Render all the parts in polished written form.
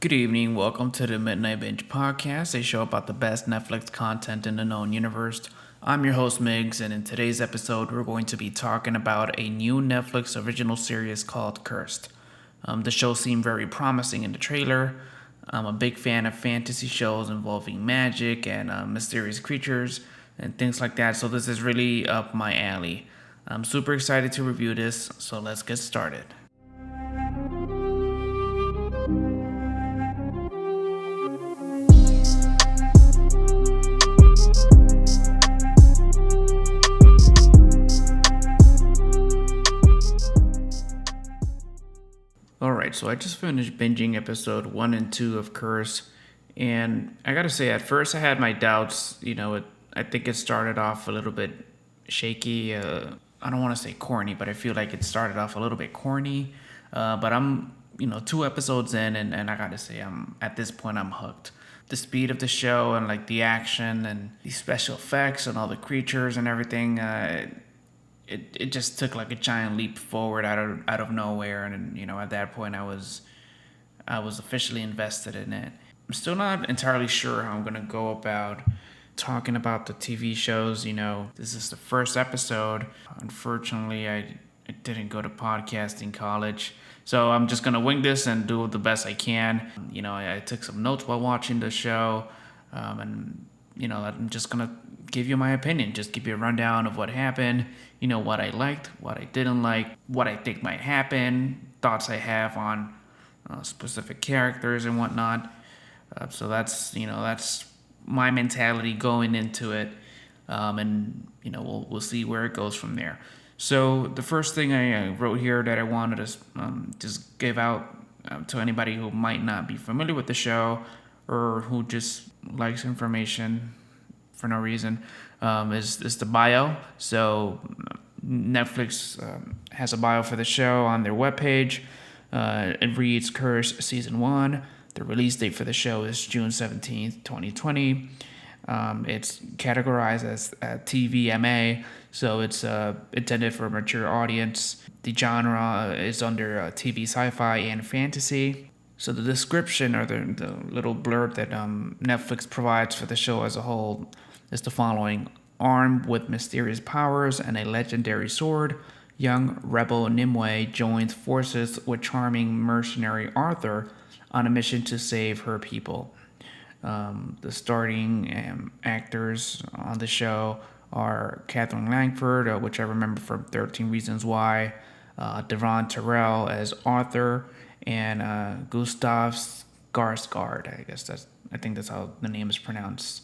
Good evening. Welcome to the Midnight Binge Podcast, a show about the best Netflix content in the known universe. I'm your host, Migs, and in today's episode, we're going to be talking about a new Netflix original series called Cursed. The show seemed very promising in the trailer. I'm a big fan of fantasy shows involving magic and mysterious creatures and things like that, so this is really up my alley. I'm super excited to review this, so let's get started. Alright, so I just finished binging episode 1 and 2 of Curse, and I gotta say, at first I had my doubts. I think it started off a little bit shaky. I don't want to say corny, but I feel like it started off a little bit corny. But I'm, 2 episodes in, and I gotta say, at this point, I'm hooked. The speed of the show and like the action and the special effects and all the creatures and everything, it just took like a giant leap forward out of nowhere, and at that point I was officially invested in it. I'm still not entirely sure how I'm gonna go about talking about the TV shows. This is the first episode. Unfortunately, I didn't go to podcasting college, so I'm just gonna wing this and do the best I can. I took some notes while watching the show, and I'm just gonna give you my opinion, just give you a rundown of what happened, what I liked, what I didn't like, what I think might happen, thoughts I have on specific characters and whatnot. So that's my mentality going into it, and we'll see where it goes from there. So the first thing I wrote here that I wanted to just give out to anybody who might not be familiar with the show or who just likes information for no reason, is the bio. So Netflix has a bio for the show on their webpage. It reads Curse Season 1. The release date for the show is June 17th, 2020. It's categorized as TVMA, so it's intended for a mature audience. The genre is under TV sci-fi and fantasy. So the description, or the little blurb that Netflix provides for the show as a whole, is the following. Armed with mysterious powers and a legendary sword, young rebel Nimue joins forces with charming mercenary Arthur on a mission to save her people. The starting actors on the show are Catherine Langford, which I remember from 13 Reasons Why, Devon Terrell as Arthur, and Gustav Skarsgård. I think that's how the name is pronounced.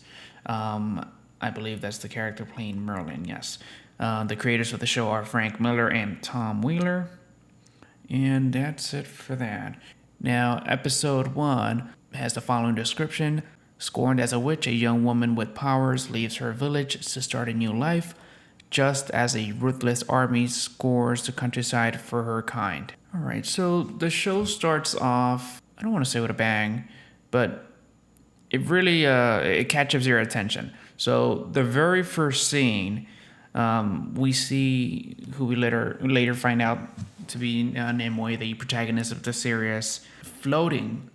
I believe that's the character playing Merlin, yes. The creators of the show are Frank Miller and Tom Wheeler. And that's it for that. Now, episode 1 has the following description. Scorned as a witch, a young woman with powers leaves her village to start a new life, just as a ruthless army scores the countryside for her kind. Alright, so the show starts off, I don't want to say with a bang, but it really it catches your attention. So the very first scene, we see who we later find out to be Nimue, the protagonist of the series, floating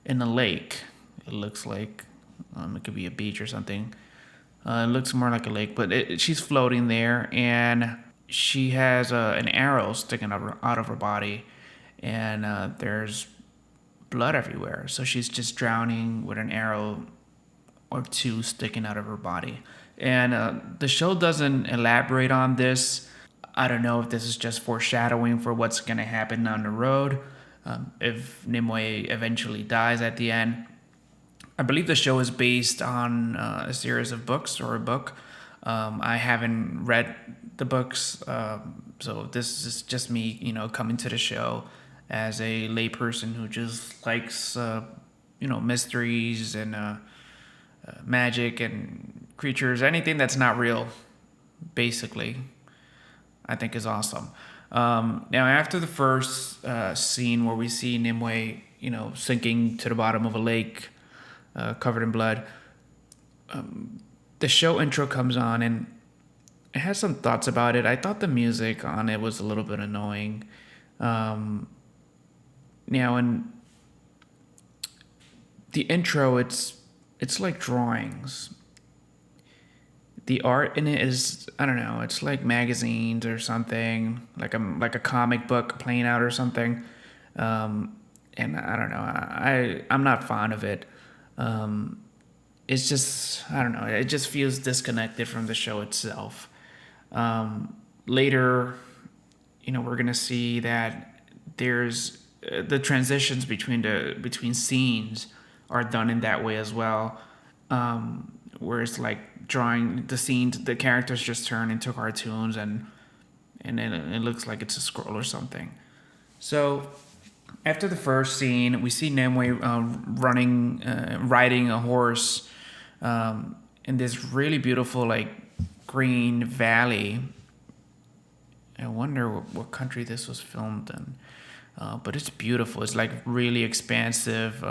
in a lake. It looks like it could be a beach or something. It looks more like a lake, but she's floating there, and she has an arrow sticking out of her body, and there's blood everywhere. So she's just drowning with an arrow or two sticking out of her body. And the show doesn't elaborate on this. I don't know if this is just foreshadowing for what's going to happen down the road, if Nimue eventually dies at the end. I believe the show is based on a series of books, or a book. I haven't read the books, so this is just me, coming to the show as a layperson who just likes, mysteries and magic and creatures, anything that's not real, basically, I think is awesome. Now, after the first scene where we see Nimue, sinking to the bottom of a lake, covered in blood, the show intro comes on, and I had some thoughts about it. I thought the music on it was a little bit annoying. Now, and the intro, it's like drawings. The art in it is, I don't know, it's like magazines or something, like a comic book playing out or something. And I don't know, I'm not fond of it. It's just, I don't know, it just feels disconnected from the show itself. Later, we're gonna see that there's the transitions between scenes are done in that way as well. Where it's like drawing the scenes, the characters just turn into cartoons, and then it looks like it's a scroll or something. So after the first scene, we see Nimue riding a horse in this really beautiful like green valley. I wonder what country this was filmed in, but it's beautiful. It's like really expansive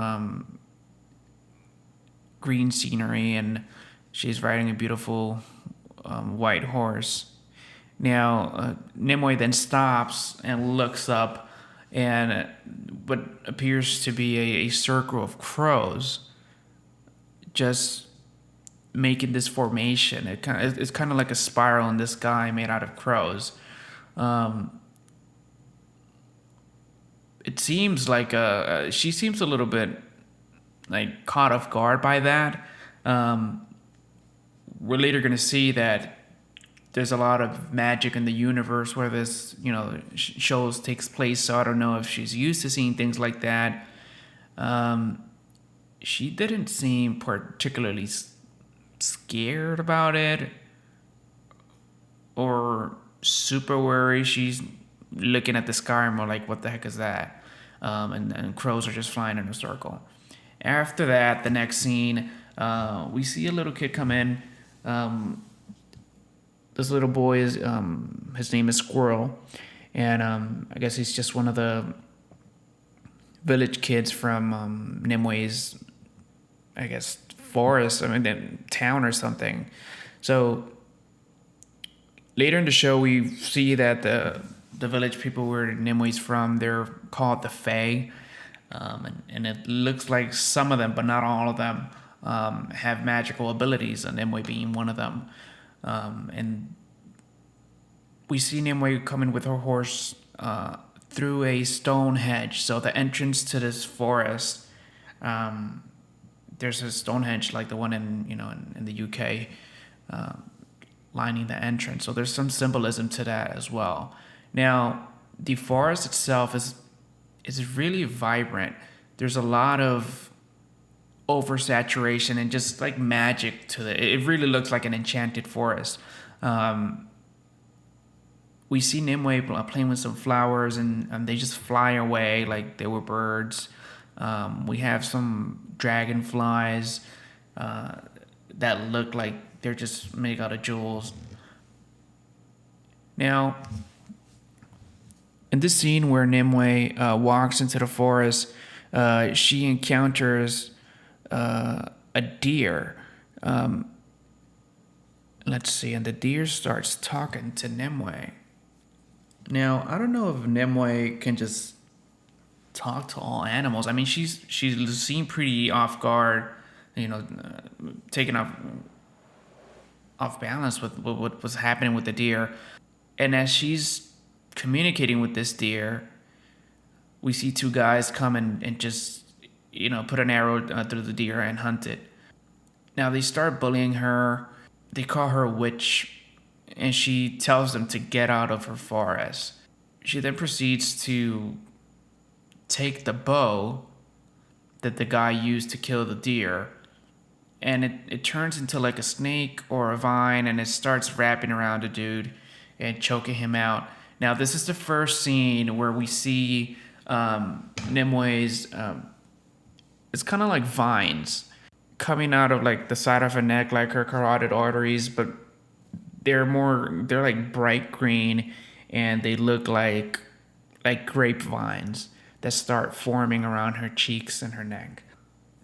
green scenery, and she's riding a beautiful white horse. Now, Nimue then stops and looks up, and what appears to be a circle of crows just making this formation. It's kind of like a spiral in the sky made out of crows. It seems like she seems a little bit like caught off guard by that. We're later going to see that there's a lot of magic in the universe where this, shows takes place. So I don't know if she's used to seeing things like that. She didn't seem particularly scared about it or super worried. She's looking at the sky and more like, what the heck is that? And crows are just flying in a circle. After that, the next scene, we see a little kid come in. This little boy is, his name is Squirrel, and I guess he's just one of the village kids from Nimue's, I guess, forest, town or something. So later in the show, we see that the village people where Nimue's from, they're called the Fae, and it looks like some of them, but not all of them, have magical abilities, and Nimue being one of them. And we see Nimue coming with her horse through a stone hedge. So the entrance to this forest, there's a stone hedge like the one in the UK, lining the entrance. So there's some symbolism to that as well. Now, the forest itself is really vibrant. There's a lot of oversaturation and just like magic to it. It really looks like an enchanted forest. We see Nimue playing with some flowers, and they just fly away like they were birds. We have some dragonflies that look like they're just made out of jewels. Now, in this scene where Nimue walks into the forest, she encounters a deer. Let's see, and the deer starts talking to Nimue. Now, I don't know if Nimue can just talk to all animals. I mean, she's seemed pretty off guard, taken off balance with what was happening with the deer. And as she's communicating with this deer, we see two guys come and just, put an arrow through the deer and hunt it. Now they start bullying her. They call her a witch, and she tells them to get out of her forest. She then proceeds to take the bow that the guy used to kill the deer, and it turns into like a snake or a vine, and it starts wrapping around the dude and choking him out. Now, this is the first scene where we see Nimue's, it's kind of like vines coming out of like the side of her neck, like her carotid arteries, but they're like bright green, and they look like grapevines that start forming around her cheeks and her neck.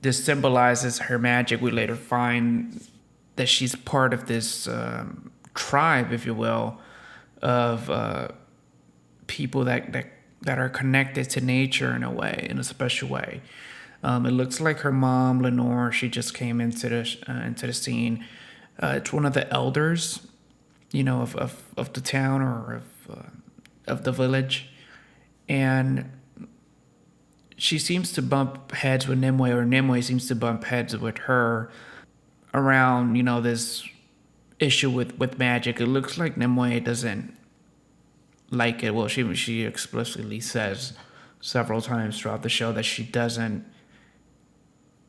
This symbolizes her magic. We later find that she's part of this tribe, if you will, of people that are connected to nature in a way, in a special way. It looks like her mom, Lenore, she just came into the scene. It's one of the elders, of the town or of the village, and she seems to bump heads with Nimue, or Nimue seems to bump heads with her around, this issue with magic. It looks like Nimue doesn't like it. Well, she explicitly says several times throughout the show that she doesn't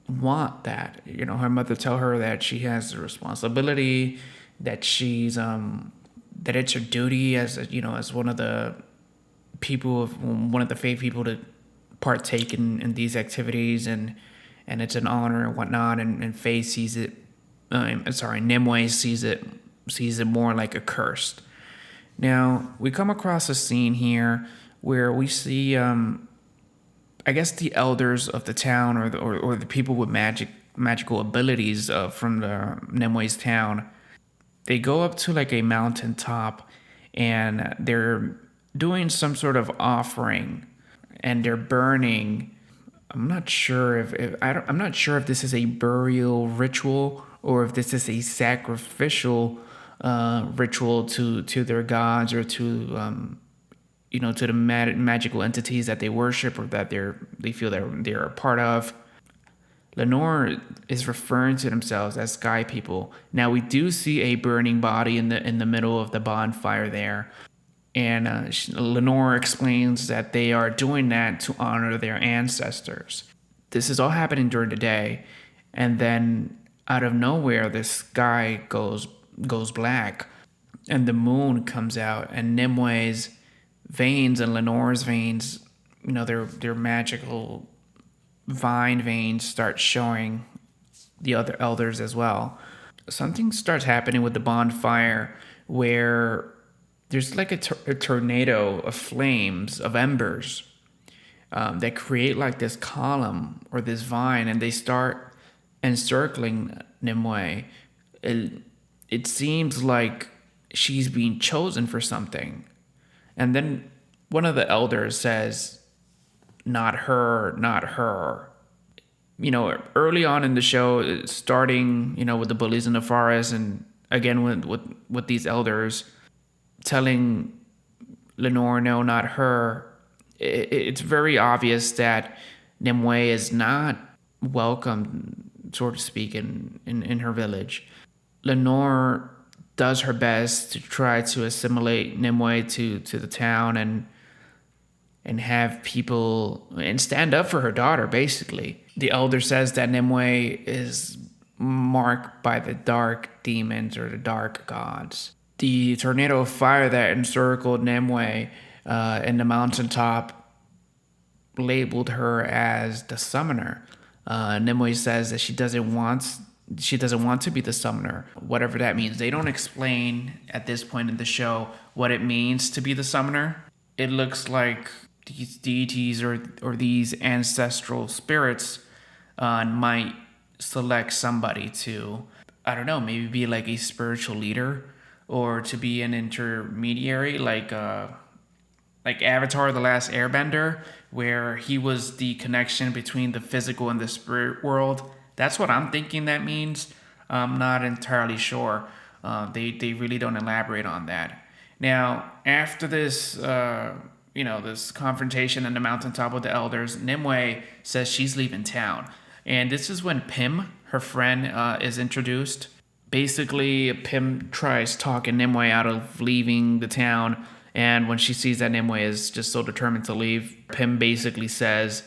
want that. Her mother tell her that she has the responsibility, that she's that it's her duty as one of the one of the faith people to partake in these activities, and it's an honor and whatnot. And Faye sees it. Nimue sees it more like a curse. Now we come across a scene here where we see, I guess, the elders of the town, or the people with magical abilities from the Nimue's town. They go up to like a mountaintop, and they're doing some sort of offering, and they're burning. I'm not sure I'm not sure if this is a burial ritual or if this is a sacrificial ritual to their gods, or to the magical entities that they worship, or that they feel that they're a part of. Lenore is referring to themselves as sky people. Now we do see a burning body in the middle of the bonfire there, and Lenore explains that they are doing that to honor their ancestors. This is all happening during the day, and then out of nowhere, the sky goes black, and the moon comes out, and Nimue's veins and Lenore's veins, their magical vine veins, start showing the other elders as well. Something starts happening with the bonfire where there's like a tornado of flames, of embers, that create like this column or this vine, and they start encircling Nimue. It seems like she's being chosen for something. And then one of the elders says, "Not her, not her." Early on in the show, starting, with the bullies in the forest, and again with these elders telling Lenore, no, not her, it's very obvious that Nimue is not welcome, so to speak, in her village. Lenore does her best to try to assimilate Nimue to the town, and have people and stand up for her daughter, basically. The elder says that Nimue is marked by the dark demons, or the dark gods. The tornado of fire that encircled Nimue in the mountaintop labeled her as the summoner. Nimue says that she doesn't want to be the summoner, whatever that means. They don't explain at this point in the show what it means to be the summoner. It looks like these deities or these ancestral spirits might select somebody to, I don't know, maybe be like a spiritual leader, or to be an intermediary, like Avatar: The Last Airbender, where he was the connection between the physical and the spirit world. That's what I'm thinking that means. I'm not entirely sure. They really don't elaborate on that. Now, after this, this confrontation in the mountaintop with the elders, Nimue says she's leaving town. And this is when Pim, her friend, is introduced. Basically, Pim tries talking Nimue out of leaving the town, and when she sees that Nimue is just so determined to leave, Pim basically says,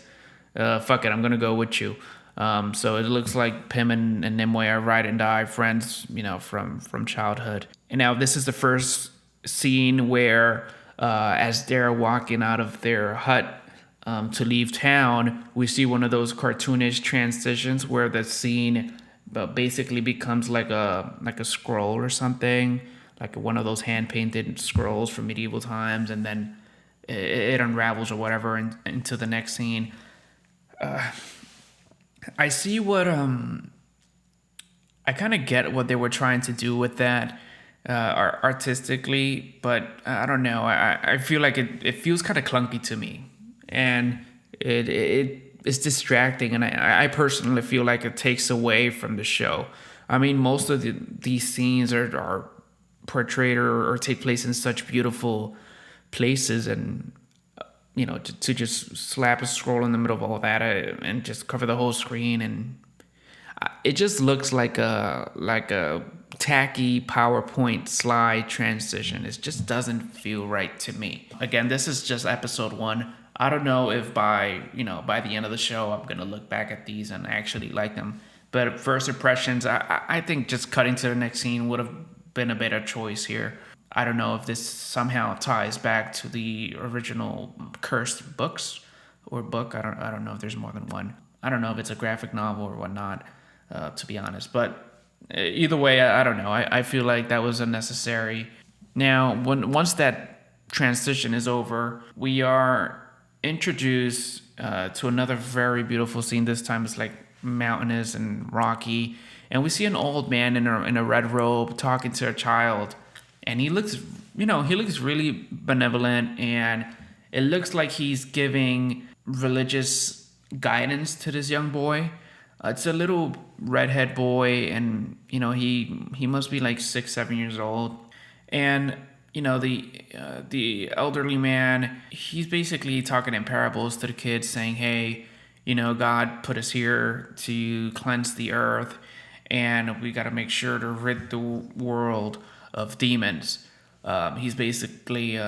fuck it, I'm gonna go with you. So it looks like Pim and Nimue are ride and die friends, from childhood. And now this is the first scene where, as they're walking out of their hut to leave town, we see one of those cartoonish transitions where the scene basically becomes like a scroll or something, like one of those hand painted scrolls from medieval times, and then it unravels or whatever into the next scene. I see what I kind of get what they were trying to do with that artistically, but I don't know. I feel like it feels kind of clunky to me, and it it's distracting, and I personally feel like it takes away from the show. I mean, most of these scenes are portrayed or take place in such beautiful places, and to just slap a scroll in the middle of all that and just cover the whole screen, and it just looks like a tacky PowerPoint slide transition. It just doesn't feel right to me. Again, this is just episode 1. I don't know if by the end of the show I'm gonna look back at these and actually like them. But first impressions, I think just cutting to the next scene would have been a better choice here. I don't know if this somehow ties back to the original Cursed books or book. I don't know if there's more than one. I don't know if it's a graphic novel or whatnot, to be honest. But either way, I don't know. I feel like that was unnecessary. Now, once that transition is over, we are introduced to another very beautiful scene. This time it's like mountainous and rocky, and we see an old man in a red robe talking to a child, and he looks really benevolent, and it looks like he's giving religious guidance to this young boy. It's a little redhead boy, and he must be like 6-7 years old, and the elderly man, he's basically talking in parables to the kids, saying, hey, God put us here to cleanse the earth, and we got to make sure to rid the world of demons. He's basically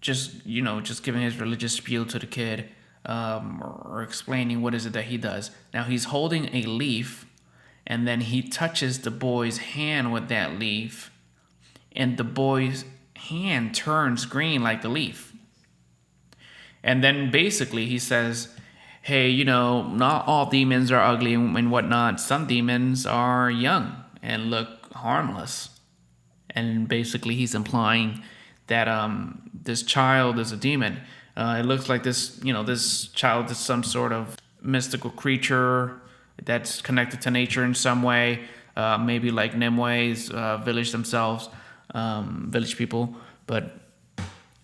just giving his religious spiel to the kid, or explaining what is it that he does. Now he's holding a leaf, and then he touches the boy's hand with that leaf, and the boy's hand turns green like the leaf. And then basically he says, hey, not all demons are ugly and whatnot. Some demons are young and look harmless. And basically he's implying that this child is a demon. It looks like this child is some sort of mystical creature that's connected to nature in some way, maybe like Nimwe's village themselves, village people. But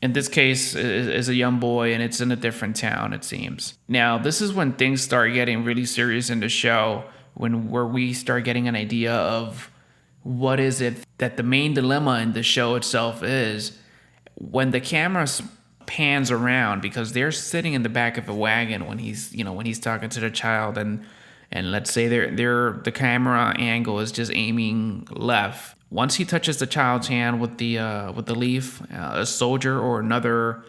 in this case, is a young boy, and it's in a different town, it seems. Now, this is when things start getting really serious in the show, where we start getting an idea of what is it that the main dilemma in the show itself is. When the camera pans around, because they're sitting in the back of a wagon when he's talking to the child, and let's say the camera angle is just aiming left. Once he touches the child's hand with the leaf, a soldier or another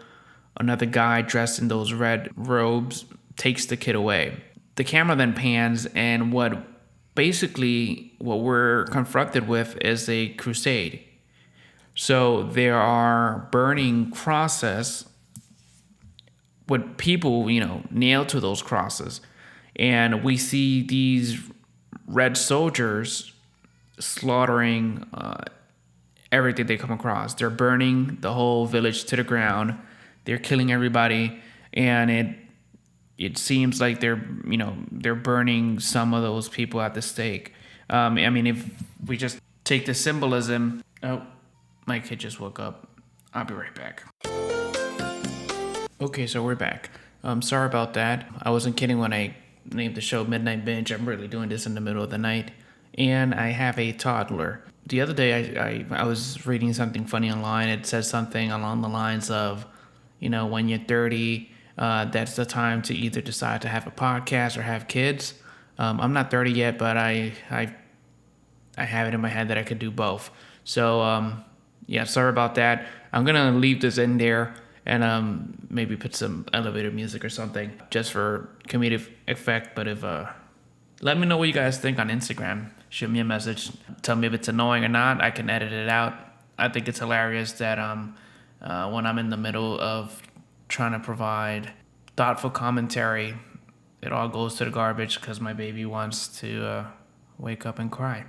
guy dressed in those red robes takes the kid away. The camera then pans, and what we're confronted with is a crusade. So there are burning crosses with people, nailed to those crosses, and we see these red soldiers slaughtering everything they come across. They're burning the whole village to the ground. They're killing everybody, and it seems like they're burning some of those people at the stake. I mean, if we just take the symbolism. Oh, my kid just woke up. I'll be right back. Okay, so we're back. Sorry about that. I wasn't kidding when I named the show Midnight Binge. I'm really doing this in the middle of the night. And I have a toddler. The other day, I was reading something funny online. It says something along the lines of, when you're 30, that's the time to either decide to have a podcast or have kids. I'm not 30 yet, but I have it in my head that I could do both. So, yeah, sorry about that. I'm going to leave this in there and maybe put some elevator music or something just for comedic effect. But let me know what you guys think on Instagram. Shoot me a message. Tell me if it's annoying or not. I can edit it out. I think it's hilarious that when I'm in the middle of trying to provide thoughtful commentary, it all goes to the garbage because my baby wants to wake up and cry.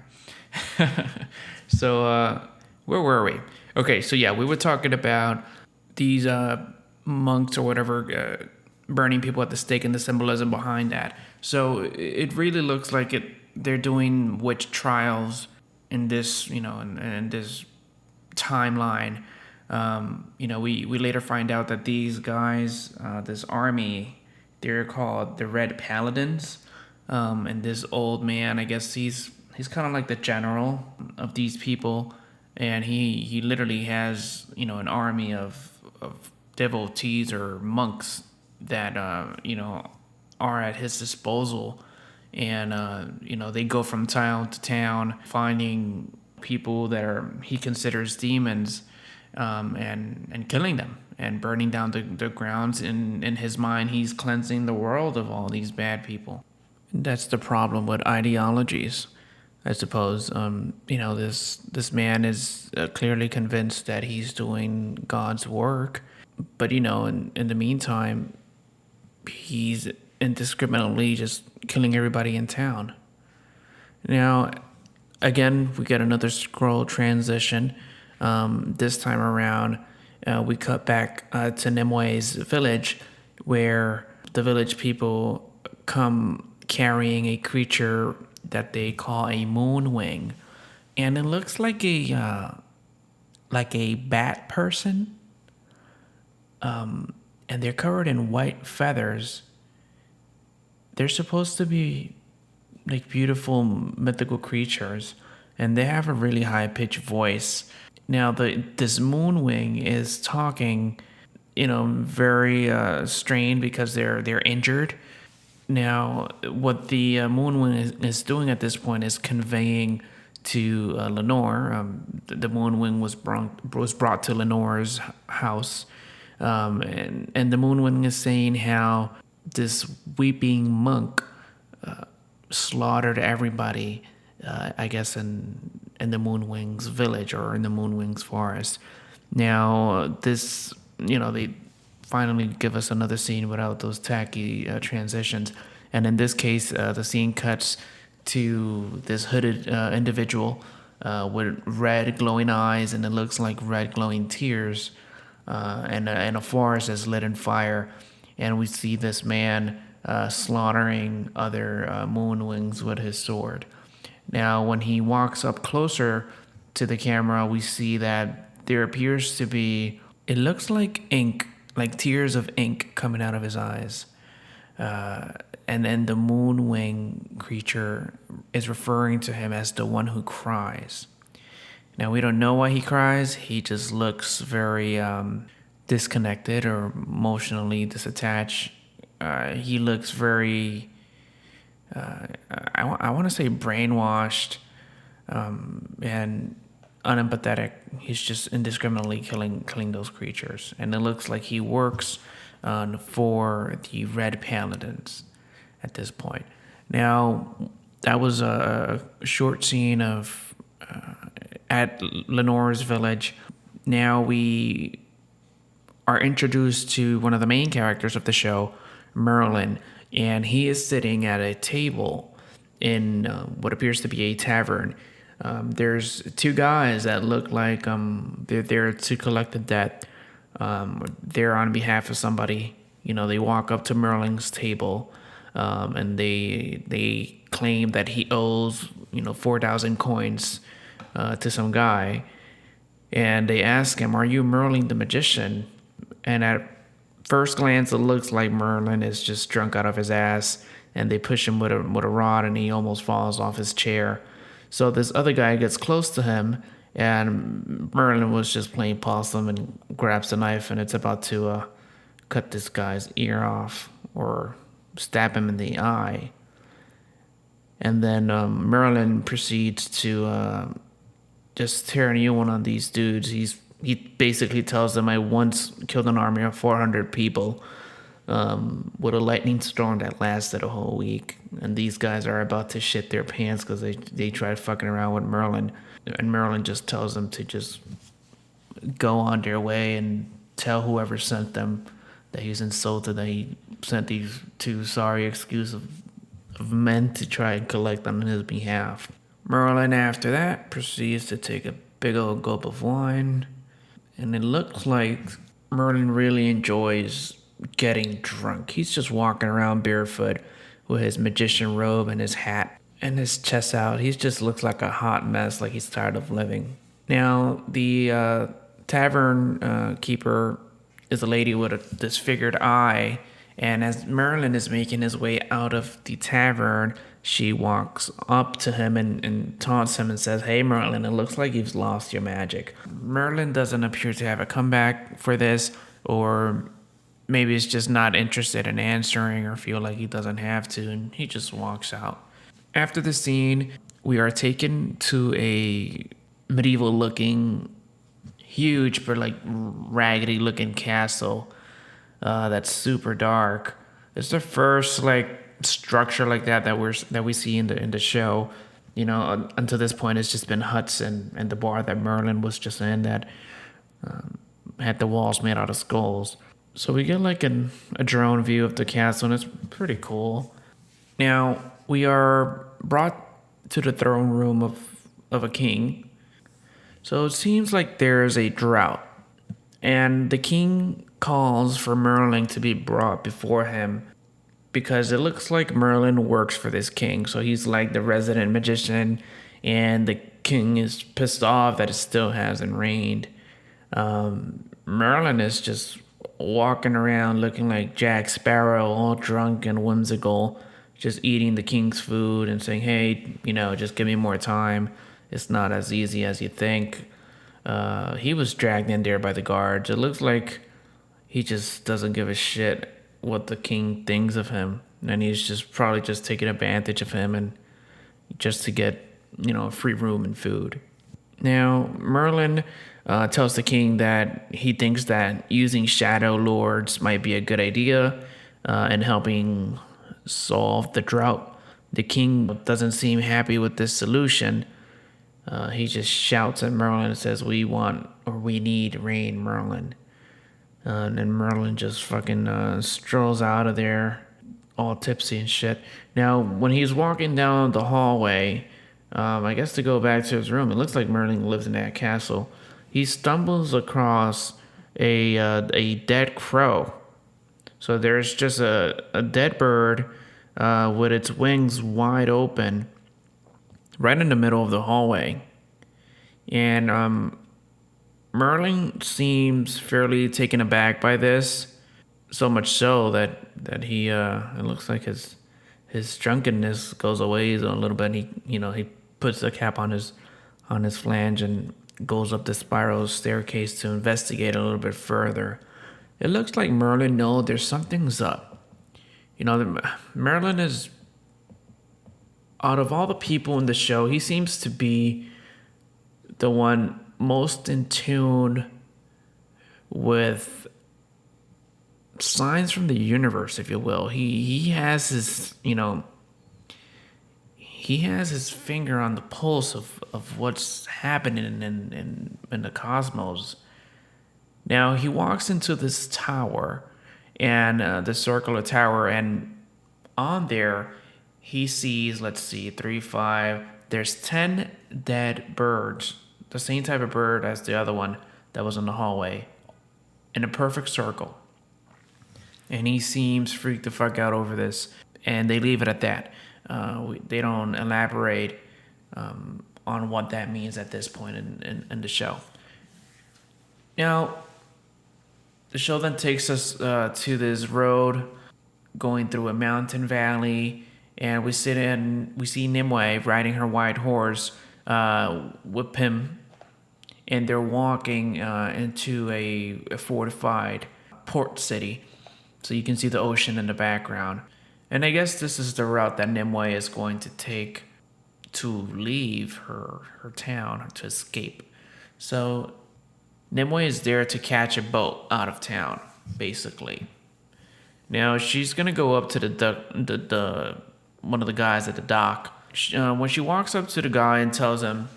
So where were we? Okay, so yeah, we were talking about these monks or whatever burning people at the stake and the symbolism behind that. So it really looks like they're doing witch trials in this, in this timeline. We later find out that these guys, this army, They're called the Red Paladins. And this old man, I guess he's kind of like the general of these people, and he literally has an army of devotees or monks that are at his disposal, and they go from town to town finding people that he considers demons, and killing them and burning down the grounds. In his mind, he's cleansing the world of all these bad people. That's the problem with ideologies, I suppose. This man is clearly convinced that he's doing God's work, but in the meantime, he's indiscriminately just killing everybody in town. Now, again, we get another scroll transition. This time around, we cut back to Nimwe's village, where the village people come carrying a creature that they call a moonwing, and it looks like a bat person. And they're covered in white feathers. They're supposed to be like beautiful mythical creatures, and they have a really high pitched voice. Now, this moonwing is talking, very strained because they're injured. Now, what the moonwing is doing at this point is conveying to Lenore. The moonwing was brought to Lenore's house, and the moonwing is saying how this weeping monk slaughtered everybody, I guess in the Moonwing's village or in the Moonwing's forest. Now, they finally give us another scene without those tacky transitions. And in this case, the scene cuts to this hooded individual with red glowing eyes, and it looks like red glowing tears, and a forest is lit in fire. And we see this man slaughtering other moonwings with his sword. Now, when he walks up closer to the camera, we see that there appears to be, it looks like ink, like tears of ink coming out of his eyes. And then the moonwing creature is referring to him as the one who cries. Now, we don't know why he cries. He just looks very disconnected or emotionally disattached. He looks very, I want to say brainwashed, and unempathetic. He's just indiscriminately killing those creatures. And it looks like he works for the Red Paladins at this point. Now, that was a short scene of at Lenore's village. Now we are introduced to one of the main characters of the show, Merlin, and he is sitting at a table in what appears to be a tavern. There's two guys that look like they're there to collect a debt. They're on behalf of somebody. They walk up to Merlin's table, and they claim that he owes 4,000 coins to some guy, and they ask him, "Are you Merlin the magician?" And at first glance, it looks like Merlin is just drunk out of his ass, and they push him with a rod, and he almost falls off his chair. So this other guy gets close to him, and Merlin was just playing possum and grabs a knife, and it's about to cut this guy's ear off or stab him in the eye. And then Merlin proceeds to just tear a new one on these dudes. He basically tells them, "I once killed an army of 400 people with a lightning storm that lasted a whole week. And these guys are about to shit their pants because they tried fucking around with Merlin." And Merlin just tells them to just go on their way and tell whoever sent them that he's insulted, that he sent these two sorry excuses of men to try and collect on his behalf. Merlin, after that, proceeds to take a big old gulp of wine. And it looks like Merlin really enjoys getting drunk. He's just walking around barefoot with his magician robe and his hat and his chest out. He just looks like a hot mess, like he's tired of living. Now, the tavern keeper is a lady with a disfigured eye, And as Merlin is making his way out of the tavern, she walks up to him and taunts him and says, "Hey, Merlin, it looks like you've lost your magic." Merlin doesn't appear to have a comeback for this, or maybe he's just not interested in answering or feel like he doesn't have to, and he just walks out. After the scene, we are taken to a medieval looking, huge but like raggedy looking castle that's super dark. It's the first like structure like that we see in the show. You know, until this point, it's just been huts and the bar that Merlin was just in that had the walls made out of skulls. So we get like a drone view of the castle, and it's pretty cool. Now we are brought to the throne room of a king. So it seems like there's a drought, and the king calls for Merlin to be brought before him because it looks like Merlin works for this king. So he's like the resident magician, and the king is pissed off that it still hasn't rained. Merlin is just walking around looking like Jack Sparrow, all drunk and whimsical, just eating the king's food and saying, "Hey, just give me more time. It's not as easy as you think." He was dragged in there by the guards. It looks like he just doesn't give a shit what the king thinks of him, and he's just probably just taking advantage of him and just to get free room and food. Now Merlin tells the king that he thinks that using shadow lords might be a good idea in helping solve the drought. The king doesn't seem happy with this solution. He just shouts at Merlin and says, we need rain, Merlin." And Merlin just fucking strolls out of there, all tipsy and shit. Now, when he's walking down the hallway, I guess to go back to his room, it looks like Merlin lives in that castle. He stumbles across a dead crow. So there's just a dead bird with its wings wide open right in the middle of the hallway. And Merlin seems fairly taken aback by this, so much so that he it looks like his drunkenness goes away a little bit. He puts the cap on his flange and goes up the spiral staircase to investigate a little bit further. It looks like Merlin knows there's something's up. Merlin is, out of all the people in the show, he seems to be the one most in tune with signs from the universe, if you will. He has his finger on the pulse of what's happening in the cosmos. Now he walks into this tower, and the circular tower, and on there he sees, let's see, 3, 5. There's 10 dead birds, the same type of bird as the other one that was in the hallway, in a perfect circle. And he seems freaked the fuck out over this, and they leave it at that. They don't elaborate on what that means at this point in the show. Now, the show then takes us to this road going through a mountain valley, and we see Nimue riding her white horse with Pym, and they're walking into a fortified port city. So you can see the ocean in the background. And I guess this is the route that Nimue is going to take to leave her town, to escape. So Nimue is there to catch a boat out of town, basically. Now she's gonna go up to the one of the guys at the dock. When she walks up to the guy and tells him,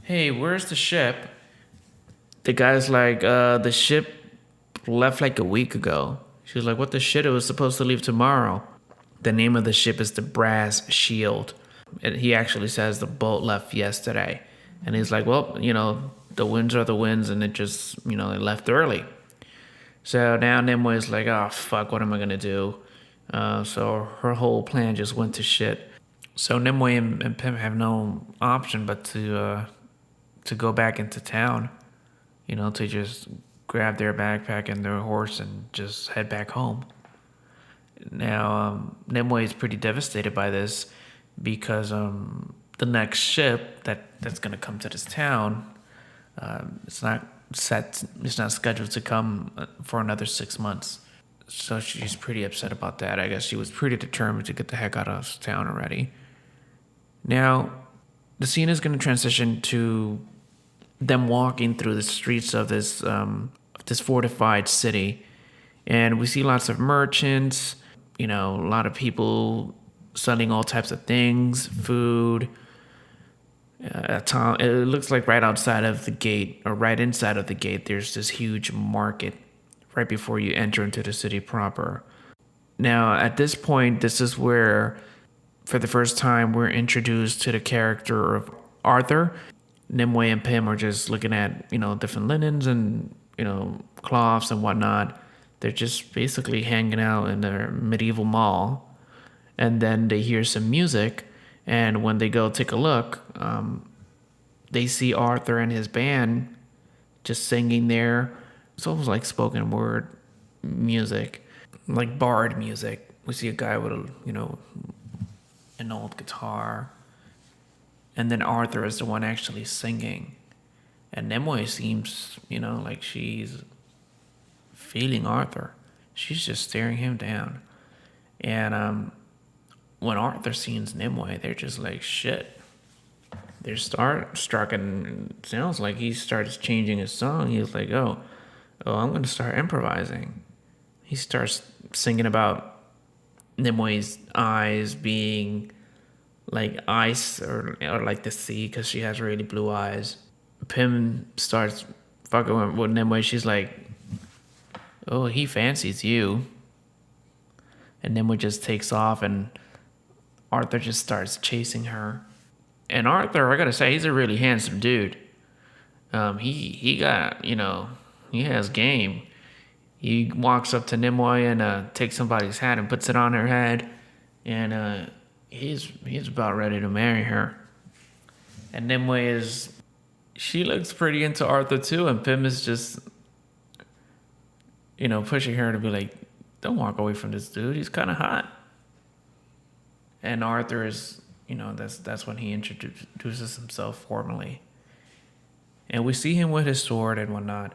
"Hey, where's the ship?" The guy's like, "The ship left like a week ago." She's like, "What the shit? It was supposed to leave tomorrow." The name of the ship is the Brass Shield. He actually says the boat left yesterday. And he's like, "Well, the winds are the winds, and it just, it left early." So now Nimue is like, "Oh, fuck, what am I going to do?" So her whole plan just went to shit. So Nimue and Pym have no option but to go back into town, to just grab their backpack and their horse and just head back home. Now, Nimue is pretty devastated by this because the next ship that's gonna come to this town, it's not set, it's not scheduled to come for another 6 months. So she's pretty upset about that. I guess she was pretty determined to get the heck out of town already. Now, the scene is going to transition to them walking through the streets of this fortified city, and we see lots of merchants. A lot of people selling all types of things, food. It looks like right outside of the gate, or right inside of the gate, there's this huge market right before you enter into the city proper. Now, at this point, this is where, for the first time, we're introduced to the character of Arthur. Nimue and Pym are just looking at, different linens and, cloths and whatnot. They're just basically hanging out in their medieval mall. And then they hear some music. And when they go take a look, they see Arthur and his band just singing there. It's almost like spoken word music, like bard music. We see a guy with an old guitar, and then Arthur is the one actually singing. And Nimue seems, like she's feeling Arthur. She's just staring him down. And when Arthur sees Nimue, they're just like, shit. They're struck, and it sounds like he starts changing his song. He's like, oh, I'm going to start improvising. He starts singing about Nimue's eyes being like ice or like the sea because she has really blue eyes. Pym starts fucking with Nimue. She's like, oh, he fancies you. And Nimue just takes off, and Arthur just starts chasing her. And Arthur, I gotta say, he's a really handsome dude. He got, he has game. He walks up to Nimue and takes somebody's hat and puts it on her head, and he's about ready to marry her. And Nimue she looks pretty into Arthur too, and Pym is just, pushing her to be like, don't walk away from this dude. He's kind of hot. And Arthur is, that's when he introduces himself formally. And we see him with his sword and whatnot.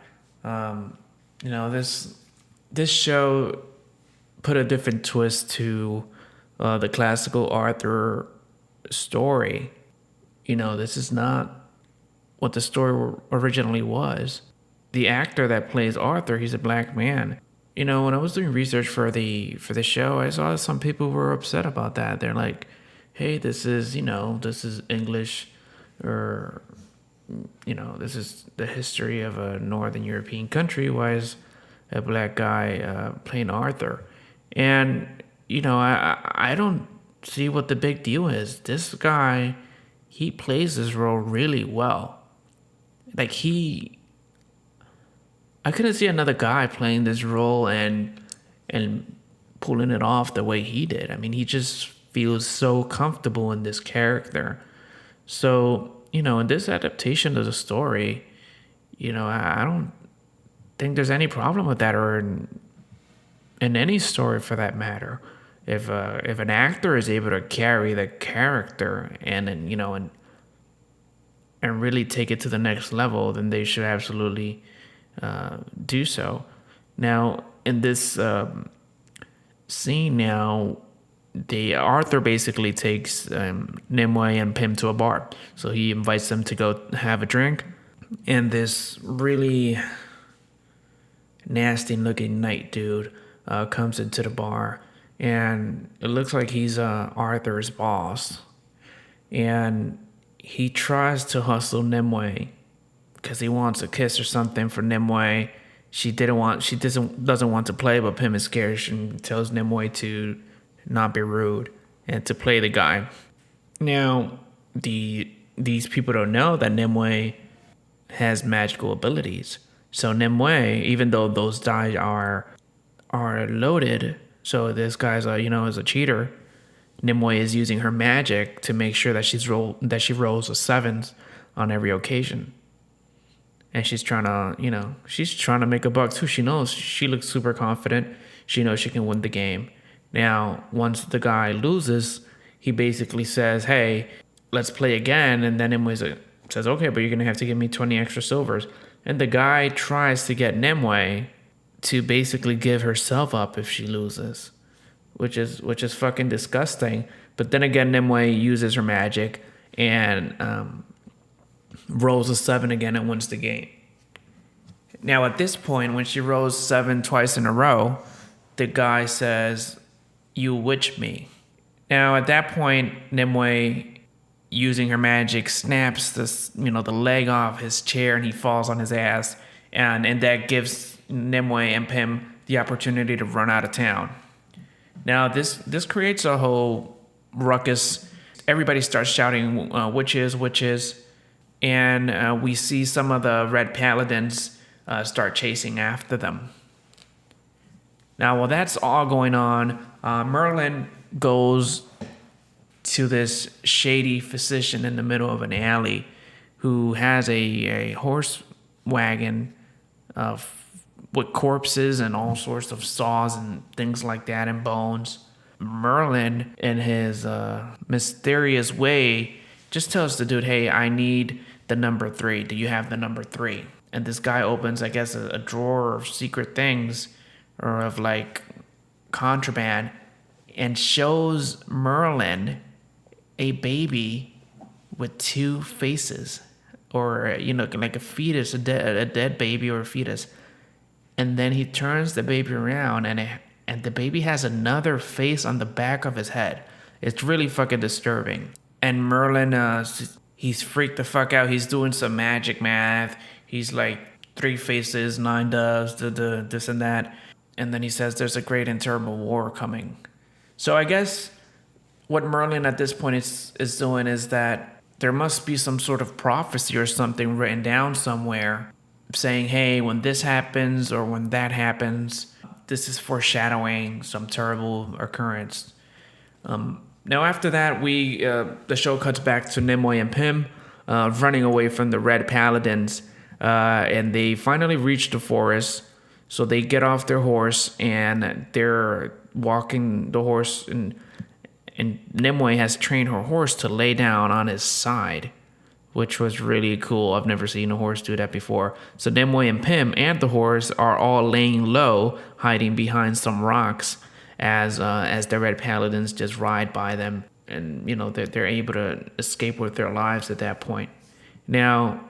This show put a different twist to the classical Arthur story. This is not what the story originally was. The actor that plays Arthur, he's a black man. When I was doing research for the show, I saw some people were upset about that. They're like, hey, this is English, or this is the history of a Northern European country. Why is a black guy playing Arthur? And I don't see what the big deal is. This guy, he plays this role really well. Like I couldn't see another guy playing this role and pulling it off the way he did. I mean, he just feels so comfortable in this character. So, in this adaptation of the story, I don't think there's any problem with that, or in any story for that matter. If an actor is able to carry the character and really take it to the next level, then they should absolutely do so. Now, in this scene, the Arthur basically takes Nimue and Pym to a bar. So he invites them to go have a drink, and this really nasty-looking knight dude comes into the bar, and it looks like he's Arthur's boss, and he tries to hustle Nimue because he wants a kiss or something for Nimue. She doesn't want to play, but Pym is scared. She tells Nimue to not be rude and to play the guy. Now, these people don't know that Nimue has magical abilities. So Nimue, even though those dice are loaded, so this guy's is a cheater. Nimue is using her magic to make sure that she rolls a sevens on every occasion. And she's trying to make a buck too. She knows she looks super confident. She knows she can win the game. Now, once the guy loses, he basically says, "Hey, let's play again." And then Nimue says, "Okay, but you're gonna have to give me 20 extra silvers." And the guy tries to get Nimue to basically give herself up if she loses, which is fucking disgusting. But then again, Nimue uses her magic and rolls a 7 again and wins the game. Now at this point, when she rolls 7 twice in a row, the guy says, "You witch me." Now at that point, Nimue, using her magic, snaps the leg off his chair and he falls on his ass, and that gives Nimue and Pim the opportunity to run out of town. Now this creates a whole ruckus. Everybody starts shouting witches, witches, and we see some of the red paladins start chasing after them. Now while that's all going on, Merlin goes to this shady physician in the middle of an alley who has a horse wagon with corpses and all sorts of saws and things like that and bones. Merlin, in his mysterious way, just tells the dude, "Hey, I need the number 3. Do you have the number 3?" And this guy opens, I guess, a drawer of secret things or of like contraband and shows Merlin a baby with 2 faces, or like a fetus, a dead baby or a fetus. And then he turns the baby around and the baby has another face on the back of his head. It's really fucking disturbing. And Merlin, he's freaked the fuck out. He's doing some magic math. He's like 3 faces, 9 doves, this and that. And then he says there's a great and terrible war coming. So I guess what Merlin at this point is doing is that there must be some sort of prophecy or something written down somewhere saying, "Hey, when this happens or when that happens, this is foreshadowing some terrible occurrence." Now after that, the show cuts back to Nimue and Pim running away from the Red Paladins, and they finally reach the forest. So they get off their horse and they're walking the horse, and Nimue has trained her horse to lay down on his side, which was really cool. I've never seen a horse do that before. So Nimue and Pim and the horse are all laying low, hiding behind some rocks as the Red Paladins just ride by them, and they're able to escape with their lives at that point. Now,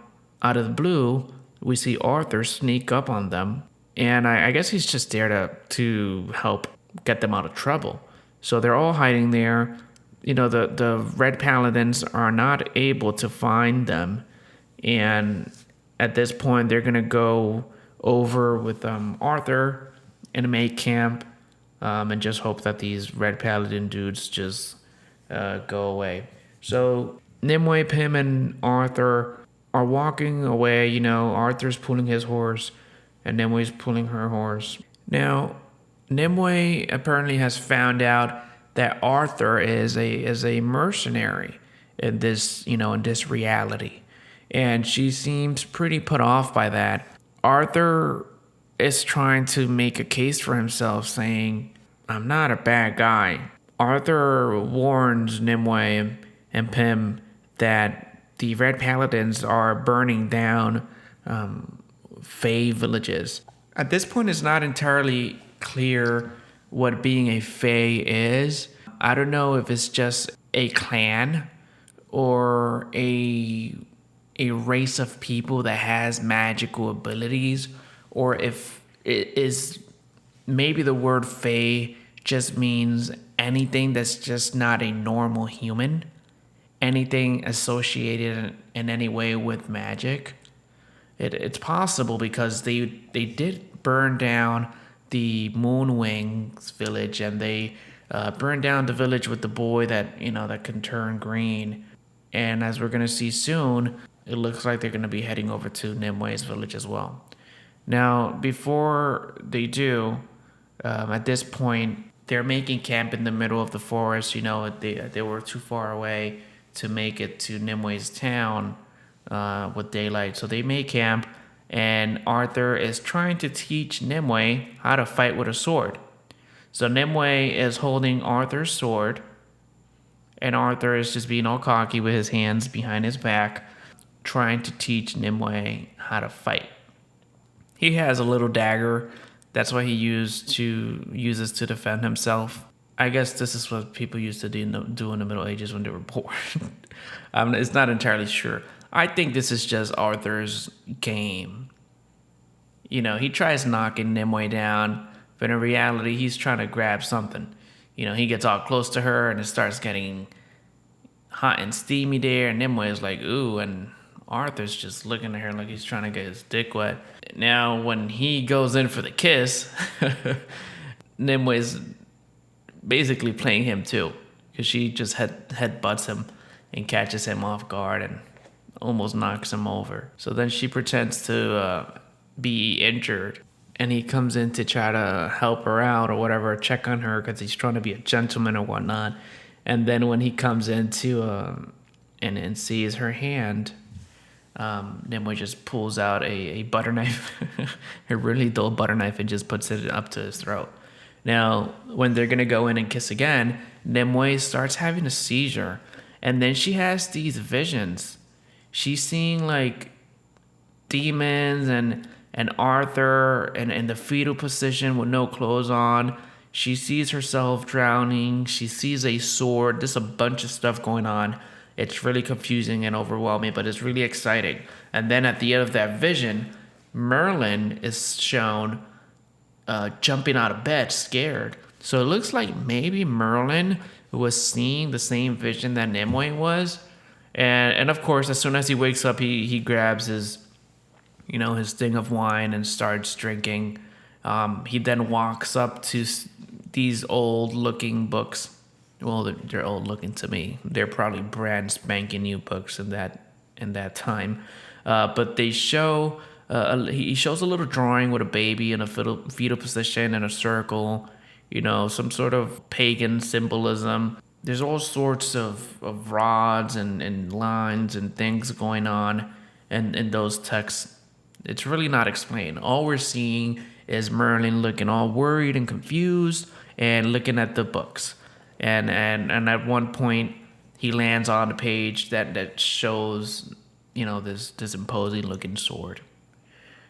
out of the blue, we see Arthur sneak up on them, and I guess he's just there to help get them out of trouble. So they're all hiding there. The Red Paladins are not able to find them, and at this point they're gonna go over with Arthur and make camp, and just hope that these Red Paladin dudes just go away. So Nimue, Pim, and Arthur are walking away. Arthur's pulling his horse, and Nimue's pulling her horse. Now, Nimue apparently has found out that Arthur is a mercenary in this reality, and she seems pretty put off by that. Arthur is trying to make a case for himself, saying, "I'm not a bad guy." Arthur warns Nimue and Pim that the Red Paladins are burning down Fey villages. At this point, it's not entirely clear what being a Fey is. I don't know if it's just a clan or a race of people that has magical abilities, or if it is maybe the word Fey just means anything that's just not a normal human, anything associated in any way with magic. It's possible because they did burn down the Moonwings village, and they burned down the village with the boy that can turn green. And as we're gonna see soon, it looks like they're gonna be heading over to Nimue's village as well. Now, before they do, at this point, they're making camp in the middle of the forest. They were too far away to make it to Nimue's town with daylight, so they make camp. And Arthur is trying to teach Nimue how to fight with a sword. So Nimue is holding Arthur's sword, and Arthur is just being all cocky with his hands behind his back, trying to teach Nimue how to fight. He has a little dagger. That's what he uses to defend himself. I guess this is what people used to do in the Middle Ages when they were born. It's not entirely sure. I think this is just Arthur's game. He tries knocking Nimue down, but in reality, he's trying to grab something. He gets all close to her, and it starts getting hot and steamy there, and Nimue is like, ooh, and Arthur's just looking at her like he's trying to get his dick wet. Now, when he goes in for the kiss, Nimue's basically playing him too, because she just headbutts him and catches him off guard and almost knocks him over. So then she pretends to be injured, and he comes in to try to help her out or whatever, check on her because he's trying to be a gentleman or whatnot. And then when he comes into and sees her hand, Nimue just pulls out a butter knife, a really dull butter knife, and just puts it up to his throat. Now, when they're going to go in and kiss again, Nimue starts having a seizure. And then she has these visions. She's seeing like demons and Arthur and in the fetal position with no clothes on. She sees herself drowning. She sees a sword. There's a bunch of stuff going on. It's really confusing and overwhelming, but it's really exciting. And then at the end of that vision, Merlin is shown jumping out of bed, scared. So it looks like maybe Merlin was seeing the same vision that Nimue was. And of course, as soon as he wakes up, he grabs his thing of wine and starts drinking. He then walks up to these old-looking books. Well, they're old-looking to me. They're probably brand spanking new books in that time. But they show he shows a little drawing with a baby in a fetal position in a circle. Some sort of pagan symbolism. There's all sorts of rods and lines and things going on in those texts. It's really not explained. All we're seeing is Merlin looking all worried and confused and looking at the books. And at one point, he lands on a page that shows, this imposing looking sword.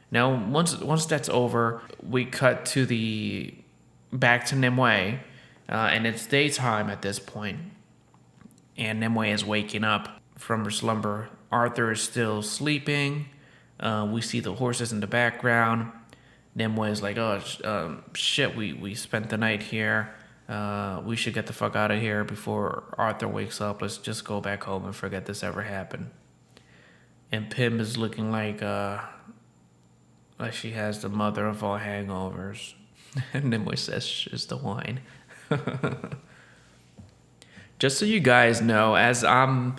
Now, once that's over, we cut to back to Nimue, and it's daytime at this point. And Nimue is waking up from her slumber. Arthur is still sleeping. We see the horses in the background. Nimue is like, oh, shit, we spent the night here. We should get the fuck out of here before Arthur wakes up. Let's just go back home and forget this ever happened. And Pym is looking like she has the mother of all hangovers. And Nimue says it's the wine. Just so you guys know, as I'm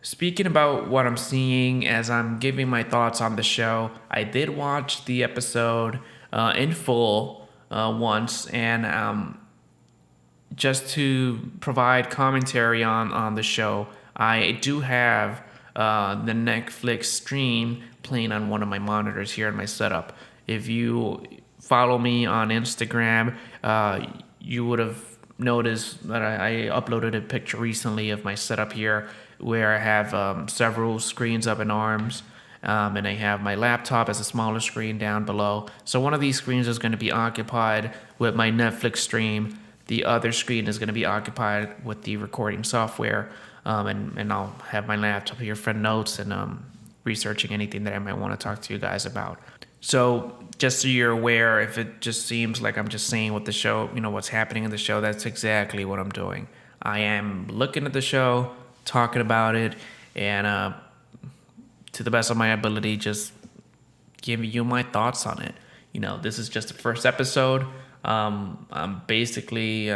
speaking about what I'm seeing, as I'm giving my thoughts on the show, I did watch the episode in full once, and just to provide commentary on the show, I do have the Netflix stream playing on one of my monitors here in my setup. If you follow me on Instagram, you would have noticed that I uploaded a picture recently of my setup here, where I have several screens up in arms, and I have my laptop as a smaller screen down below. So one of these screens is going to be occupied with my Netflix stream. The other screen is going to be occupied with the recording software, and I'll have my laptop here for notes and researching anything that I might want to talk to you guys about. So just so you're aware, if it just seems like I'm just saying what the show, what's happening in the show, that's exactly what I'm doing. I am looking at the show, talking about it, and to the best of my ability, just giving you my thoughts on it. This is just the first episode. I'm basically,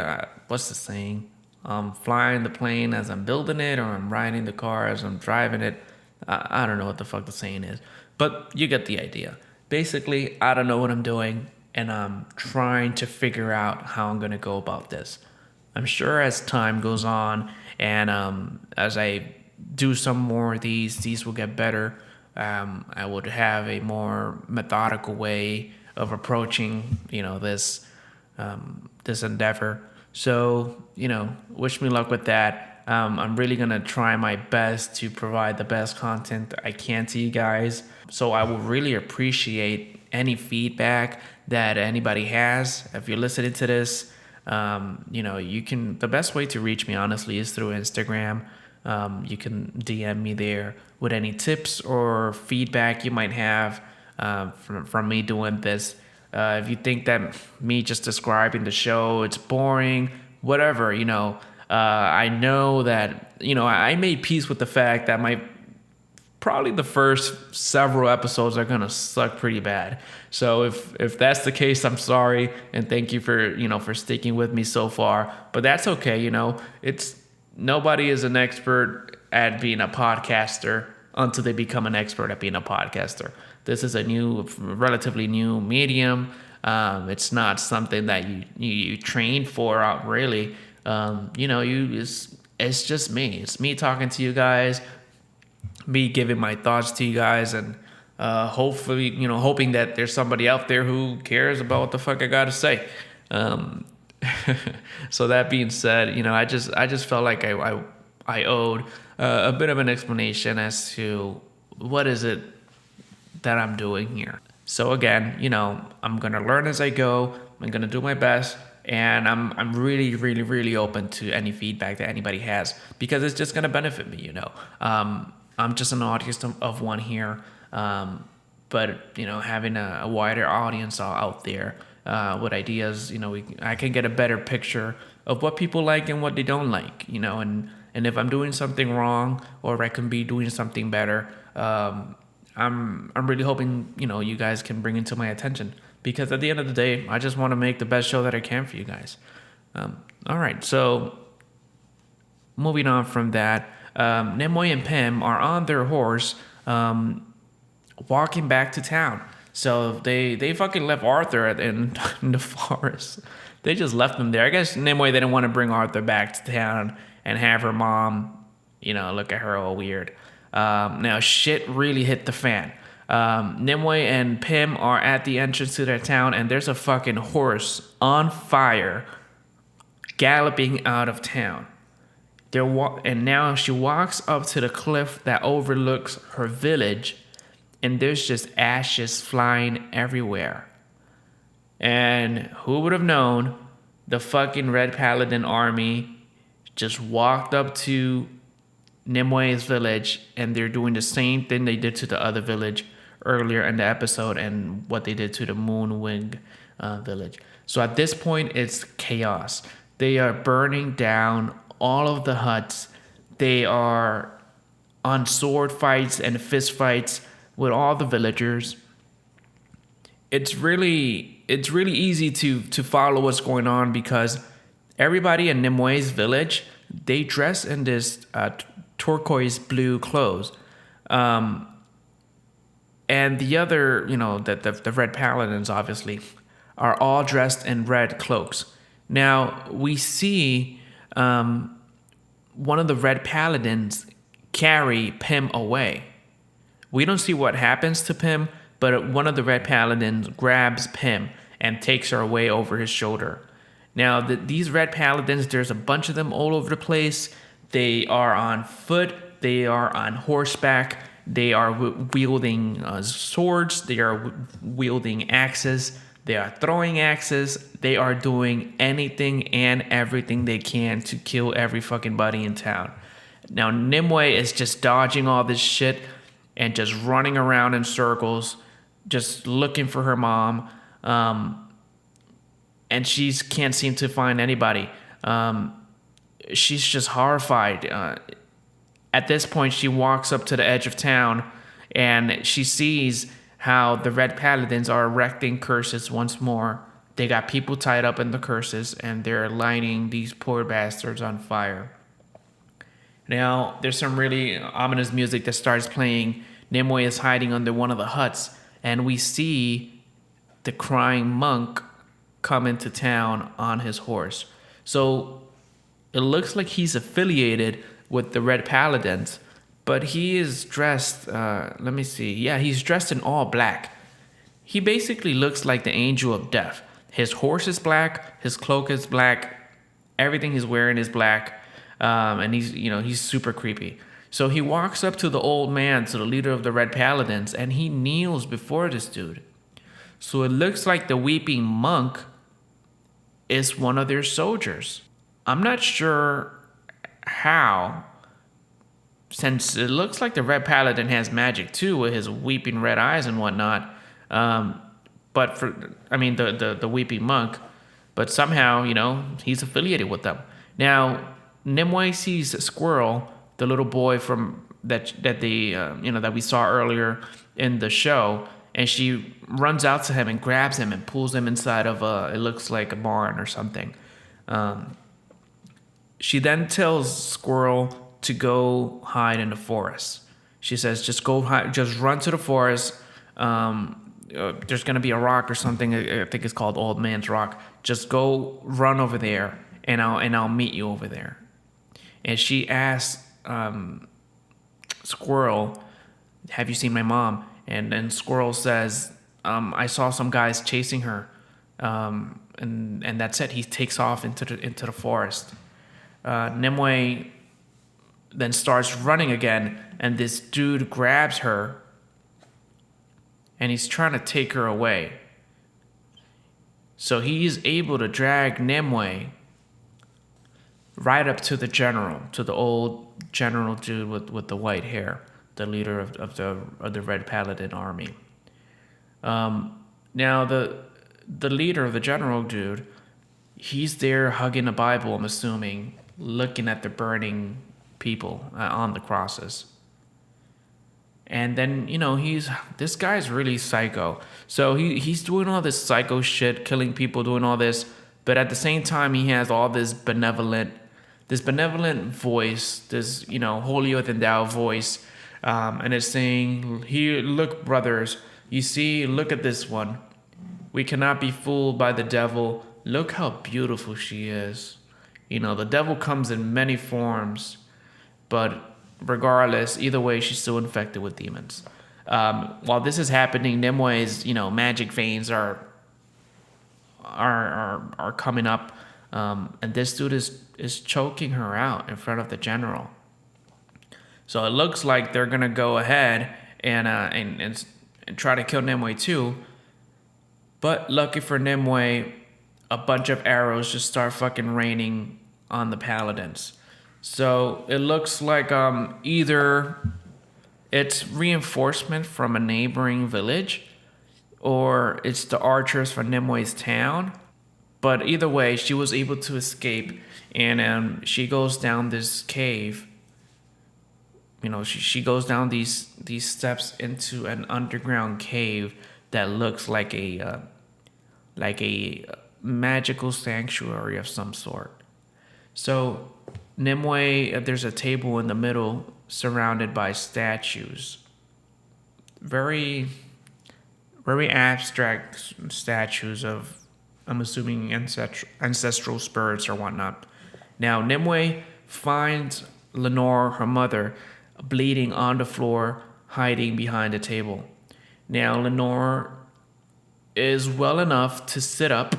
what's the saying? I'm flying the plane as I'm building it, or I'm riding the car as I'm driving it. I don't know what the fuck the saying is, but you get the idea. Basically, I don't know what I'm doing, and I'm trying to figure out how I'm going to go about this. I'm sure as time goes on, and as I do some more of these will get better. I would have a more methodical way of approaching, this this endeavor. So, wish me luck with that. I'm really gonna try my best to provide the best content I can to you guys. So I will really appreciate any feedback that anybody has. If you're listening to this, you can. The best way to reach me, honestly, is through Instagram. You can DM me there with any tips or feedback you might have from me doing this. If you think that me just describing the show, it's boring, whatever, I know that, I made peace with the fact that probably the first several episodes are gonna suck pretty bad. So if that's the case, I'm sorry, and thank you for sticking with me so far. But that's okay, it's nobody is an expert at being a podcaster until they become an expert at being a podcaster. This is a relatively new medium. It's not something that you train for, really. It's just me. It's me talking to you guys, me giving my thoughts to you guys, and hopefully, hoping that there's somebody out there who cares about what the fuck I gotta say. So that being said, I just felt like I owed a bit of an explanation as to what is it that I'm doing here. So again, I'm gonna learn as I go. I'm gonna do my best, and I'm really, really, really open to any feedback that anybody has, because it's just gonna benefit me. I'm just an audience of one here, but having a wider audience out there with ideas, I can get a better picture of what people like and what they don't like, and if I'm doing something wrong or I can be doing something better. I'm really hoping you guys can bring it to my attention, because at the end of the day, I just want to make the best show that I can for you guys. All right, so moving on from that, Nimoy and Pim are on their horse, walking back to town. So they fucking left Arthur in the forest. They just left him there. I guess Nimoy didn't want to bring Arthur back to town and have her mom, look at her all weird. Now shit really hit the fan. Nimoy and Pim are at the entrance to their town, and there's a fucking horse on fire galloping out of town. And now she walks up to the cliff that overlooks her village, and there's just ashes flying everywhere. And who would have known, the fucking Red Paladin army just walked up to Nimoy's village, and they're doing the same thing they did to the other village earlier in the episode, and what they did to the Moonwing village. So at this point, it's chaos. They are burning down all of the huts. They are on sword fights and fist fights with all the villagers. It's really easy to follow what's going on, because everybody in Nimoy's village, they dress in this turquoise blue clothes, and the other, the Red Paladins obviously are all dressed in red cloaks. Now we see one of the Red Paladins carry Pim away. We don't see what happens to Pim, but one of the Red Paladins grabs Pim and takes her away over his shoulder. Now these Red Paladins, there's a bunch of them all over the place. They are on foot, they are on horseback, they are wielding swords, they are wielding axes, they are throwing axes, they are doing anything and everything they can to kill every fucking buddy in town. Now Nimoy is just dodging all this shit and just running around in circles, just looking for her mom, and she can't seem to find anybody. She's just horrified. At this point, she walks up to the edge of town, and she sees how the Red Paladins are erecting curses once more. They got people tied up in the curses, and they're lighting these poor bastards on fire. Now, there's some really ominous music that starts playing. Nimoy is hiding under one of the huts, and we see the crying monk come into town on his horse. So it looks like he's affiliated with the Red Paladins, but he is dressed, let me see. Yeah, he's dressed in all black. He basically looks like the Angel of Death. His horse is black. His cloak is black. Everything he's wearing is black. And he's super creepy. So he walks up to the old man, to the leader of the Red Paladins, and he kneels before this dude. So it looks like the weeping monk is one of their soldiers. I'm not sure how, since it looks like the Red Paladin has magic too with his weeping red eyes and whatnot. But the weeping monk, but somehow, he's affiliated with them. Now, Nimue sees Squirrel, the little boy from that we saw earlier in the show, and she runs out to him and grabs him and pulls him inside of it looks like a barn or something. She then tells Squirrel to go hide in the forest. She says, just go hide, just run to the forest. There's going to be a rock or something. I think it's called Old Man's Rock. Just go run over there, and I'll meet you over there. And she asks Squirrel, have you seen my mom? And then Squirrel says, I saw some guys chasing her. And that's it. He takes off into the forest. Nimue then starts running again, and this dude grabs her, and he's trying to take her away. So he's able to drag Nimue right up to the general, to the old general dude with the white hair, the leader of the Red Paladin army. Now the leader, the general dude, he's there hugging a Bible, I'm assuming, looking at the burning people on the crosses. And then, this guy's really psycho. So he's doing all this psycho shit, killing people, doing all this. But at the same time, he has all this benevolent voice, this, holier than thou voice. And it's saying, here, look, brothers, you see, look at this one. We cannot be fooled by the devil. Look how beautiful she is. The devil comes in many forms, but regardless, either way, she's still infected with demons. While this is happening, Nimue's, magic veins are coming up, and this dude is choking her out in front of the general. So it looks like they're gonna go ahead and try to kill Nimue too. But lucky for Nimue, a bunch of arrows just start fucking raining on the paladins. So it looks like either it's reinforcement from a neighboring village, or it's the archers from Nimue's town. But either way, she was able to escape, and she goes down this cave. She goes down these steps into an underground cave that looks like a magical sanctuary of some sort. So Nimue, there's a table in the middle surrounded by statues. Very, very abstract statues of, I'm assuming, ancestral spirits or whatnot. Now, Nimue finds Lenore, her mother, bleeding on the floor, hiding behind a table. Now, Lenore is well enough to sit up.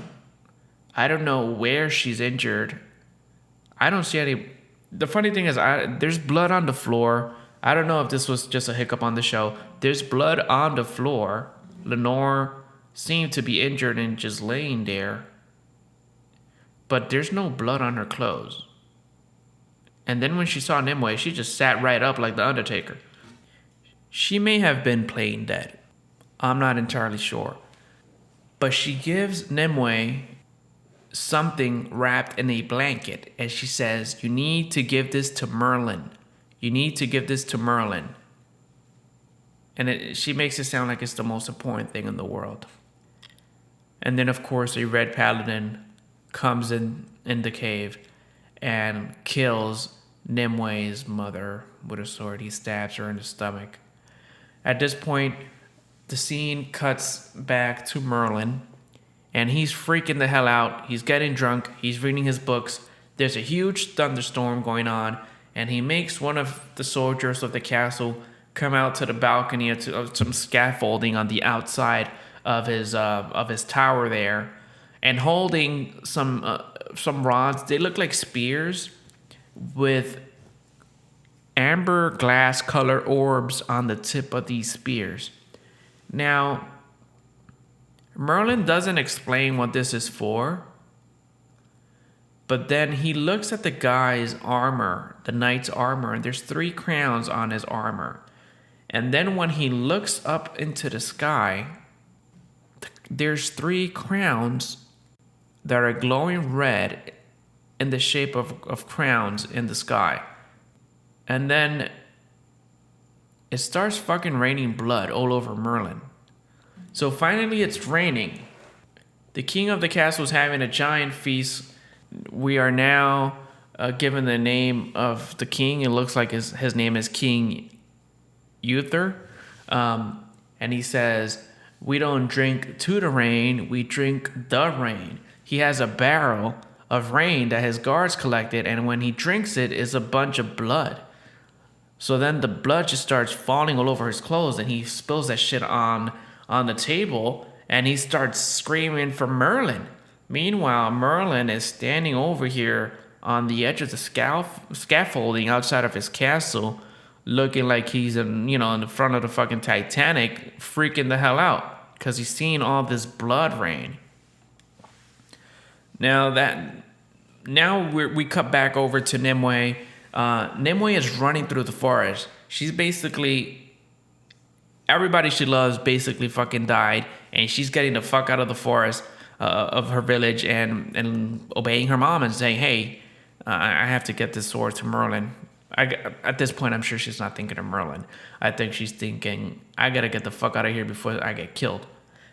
I don't know where she's injured. I don't see any. The funny thing is, there's blood on the floor. I don't know if this was just a hiccup on the show. There's blood on the floor. Lenore seemed to be injured and just laying there. But there's no blood on her clothes. And then when she saw Nimue, she just sat right up like the Undertaker. She may have been playing dead. I'm not entirely sure. But she gives Nimue something wrapped in a blanket, and she says, you need to give this to Merlin. You need to give this to Merlin. And she makes it sound like it's the most important thing in the world. And then, of course, a Red Paladin comes in the cave and kills Nimue's mother with a sword. He stabs her in the stomach. At this point, the scene cuts back to Merlin, and he's freaking the hell out. He's getting drunk. He's reading his books. There's a huge thunderstorm going on, and he makes one of the soldiers of the castle come out to the balcony of some scaffolding on the outside of his tower there, and holding some rods. They look like spears with amber glass color orbs on the tip of these spears. Now, Merlin doesn't explain what this is for, but then he looks at the guy's armor, the knight's armor, and there's 3 crowns on his armor. And then when he looks up into the sky, there's 3 crowns that are glowing red in the shape of crowns in the sky. And then it starts fucking raining blood all over Merlin. So finally it's raining. The king of the castle is having a giant feast. We are now given the name of the king. It looks like his name is King Uther. And he says, we don't drink to the rain, we drink the rain. He has a barrel of rain that his guards collected, and when he drinks it, it's a bunch of blood. So then the blood just starts falling all over his clothes, and he spills that shit on the table, and he starts screaming for Merlin. Meanwhile, Merlin is standing over here on the edge of the scaffolding outside of his castle, looking like he's in the front of the fucking Titanic, freaking the hell out because he's seeing all this blood rain. Now we cut back over to Nimue. Nimue is running through the forest. She's basically, everybody she loves basically fucking died, and she's getting the fuck out of the forest of her village and obeying her mom and saying, hey, I have to get this sword to Merlin. At this point, I'm sure she's not thinking of Merlin. I think she's thinking, I gotta get the fuck out of here before I get killed.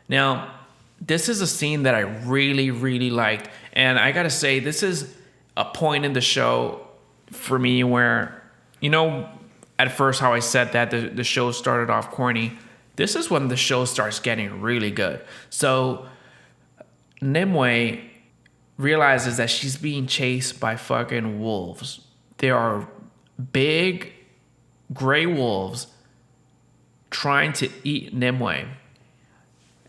Now, this is a scene that I really, really liked. And I gotta say, this is a point in the show for me where, at first how I said that the show started off corny. This is when the show starts getting really good. So Nimue realizes that she's being chased by fucking wolves. There are big gray wolves trying to eat Nimue.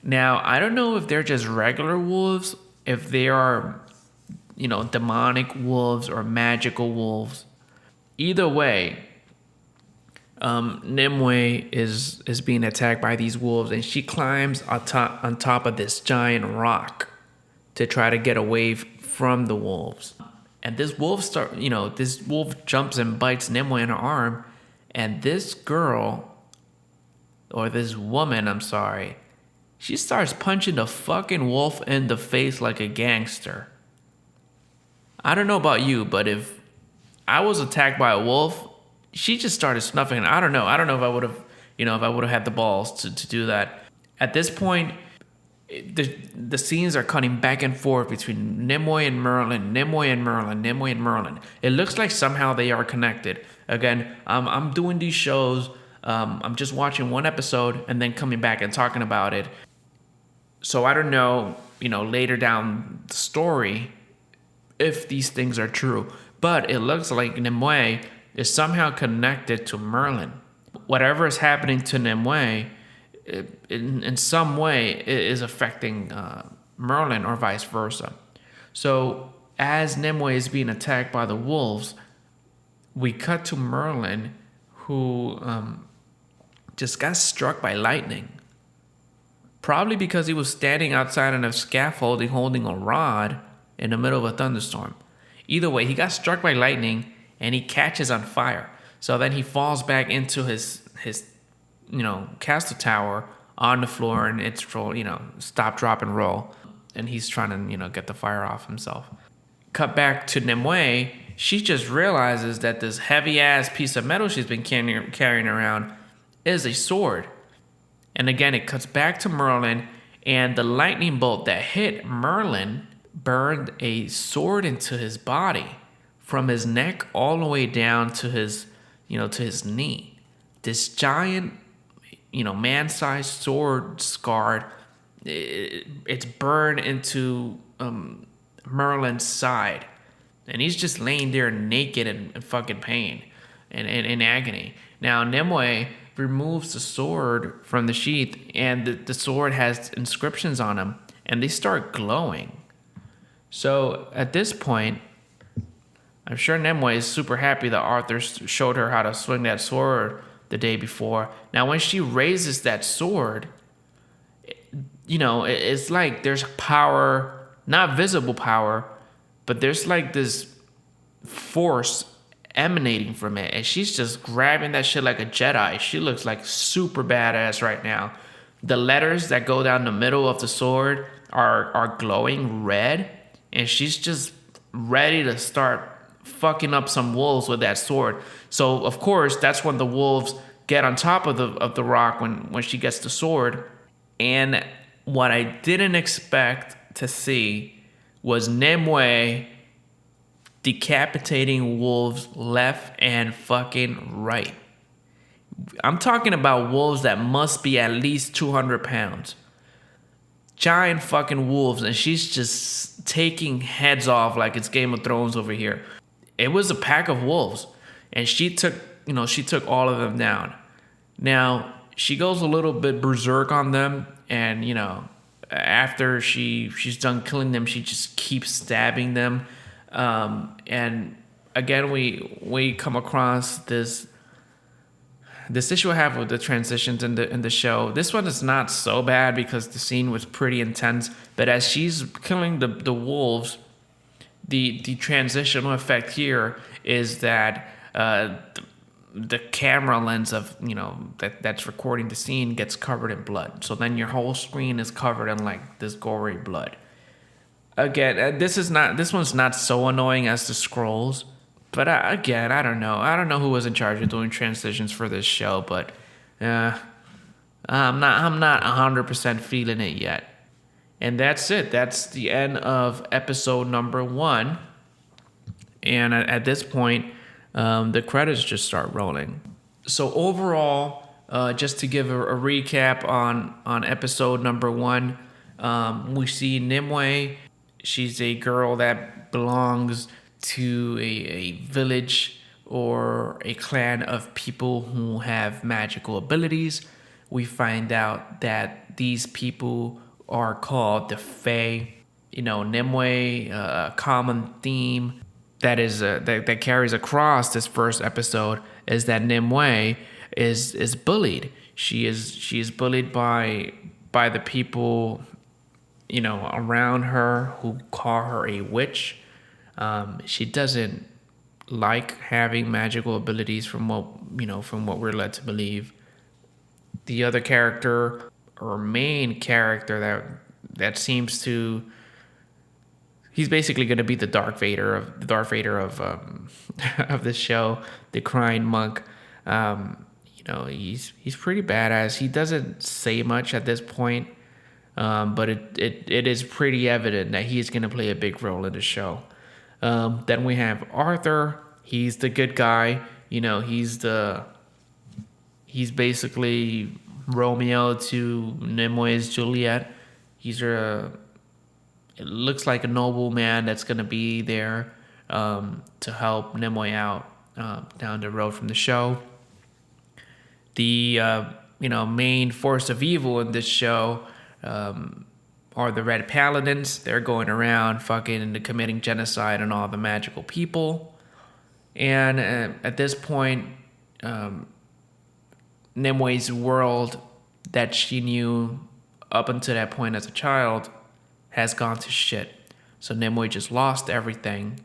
Now, I don't know if they're just regular wolves, if they are, demonic wolves or magical wolves. Either way, Nimue is being attacked by these wolves, and she climbs on top of this giant rock to try to get away from the wolves. And this wolf jumps and bites Nimue in her arm, and this woman, I'm sorry, she starts punching the fucking wolf in the face like a gangster. I don't know about you, but if I was attacked by a wolf, she just started snuffing. I don't know if I would have, had the balls to do that. At this point, the scenes are cutting back and forth between Nimue and Merlin, Nimue and Merlin, Nimue and Merlin. It looks like somehow they are connected. Again, I'm doing these shows. I'm just watching one episode and then coming back and talking about it. So I don't know, later down the story if these things are true. But it looks like Nimue is somehow connected to Merlin. Whatever is happening to Nimue, in some way is affecting Merlin or vice versa. So as Nimue is being attacked by the wolves, we cut to Merlin, who just got struck by lightning. Probably because he was standing outside on a scaffolding holding a rod in the middle of a thunderstorm. Either way, he got struck by lightning and he catches on fire. So then he falls back into his castle tower on the floor, and it's stop, drop, and roll. And he's trying to, get the fire off himself. Cut back to Nimue. She just realizes that this heavy ass piece of metal she's been carrying around is a sword. And again, it cuts back to Merlin, and the lightning bolt that hit Merlin burned a sword into his body from his neck all the way down to his knee. This giant, man-sized sword scarred. It's burned into Merlin's side, and he's just laying there naked in fucking pain and in agony. Now Nimue removes the sword from the sheath, and the sword has inscriptions on them, and they start glowing. So at this point, I'm sure Nimue is super happy that Arthur showed her how to swing that sword the day before. Now, when she raises that sword, it's like there's power, not visible power, but there's like this force emanating from it. And she's just grabbing that shit like a Jedi. She looks like super badass right now. The letters that go down the middle of the sword are glowing red. And she's just ready to start fucking up some wolves with that sword. So of course that's when the wolves get on top of the rock when she gets the sword. And what I didn't expect to see was Nimue decapitating wolves left and fucking right. I'm talking about wolves that must be at least 200 pounds. Giant fucking wolves, and she's just taking heads off like it's Game of Thrones over here. It was a pack of wolves, and she took all of them down. Now, she goes a little bit berserk on them, and after she's done killing them, she just keeps stabbing them. And again, we come across this issue I have with the transitions in the show. This one is not so bad because the scene was pretty intense, but as she's killing the wolves, the transitional effect here is that the camera lens of that's recording the scene gets covered in blood. So then your whole screen is covered in like this gory blood. Again, this one's not so annoying as the scrolls, but I don't know. I don't know who was in charge of doing transitions for this show, but I'm not 100% feeling it yet. And that's it. That's the end of episode number 1. And at this point, the credits just start rolling. So overall, just to give a recap on episode number 1, we see Nimue. She's a girl that belongs to a village or a clan of people who have magical abilities. We find out that these people are called the Fae. Nimue, a common theme that carries across this first episode is that Nimue is bullied. She is bullied by the people around her who call her a witch. She doesn't like having magical abilities from what we're led to believe. The other character or main character that seems to, he's basically going to be the Darth Vader of of this show, the crying monk. He's pretty badass. He doesn't say much at this point. But it is pretty evident that he's going to play a big role in the show. Then we have Arthur. He's the good guy. He's basically Romeo to Nimue's Juliet. It looks like a noble man that's going to be there to help Nimue out down the road from the show. The main force of evil in this show are the Red Paladins. They're going around fucking and committing genocide on all the magical people. And at this point, Nimue's world that she knew up until that point as a child has gone to shit. So Nimue just lost everything,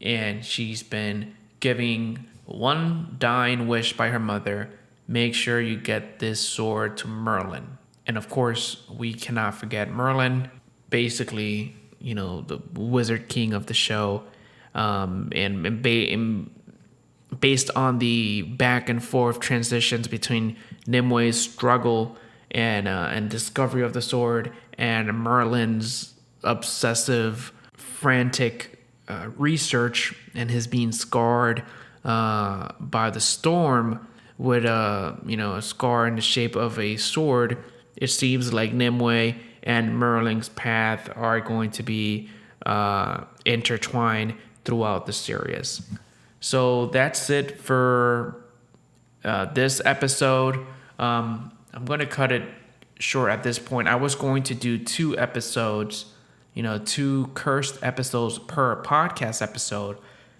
and she's been giving one dying wish by her mother: make sure you get this sword to Merlin. And of course, we cannot forget Merlin, basically, the wizard king of the show. And based on the back and forth transitions between Nimue's struggle and discovery of the sword and Merlin's obsessive, frantic research and his being scarred by the storm with a scar in the shape of a sword, it seems like Nimue and Merlin's path are going to be intertwined throughout the series. So that's it for this episode. I'm going to cut it short at this point. I was going to do 2 episodes two cursed episodes per podcast episode.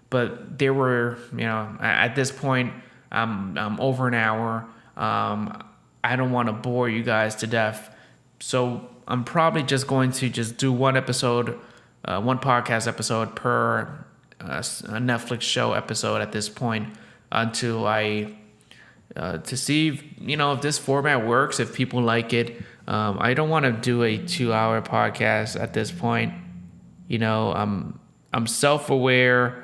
But there were, at this point, I'm over an hour. I don't want to bore you guys to death. So I'm probably just going to just do one episode, one podcast episode per a Netflix show episode at this point until I to see if this format works, if people like it. I don't want to do a 2-hour podcast at this point. I'm self-aware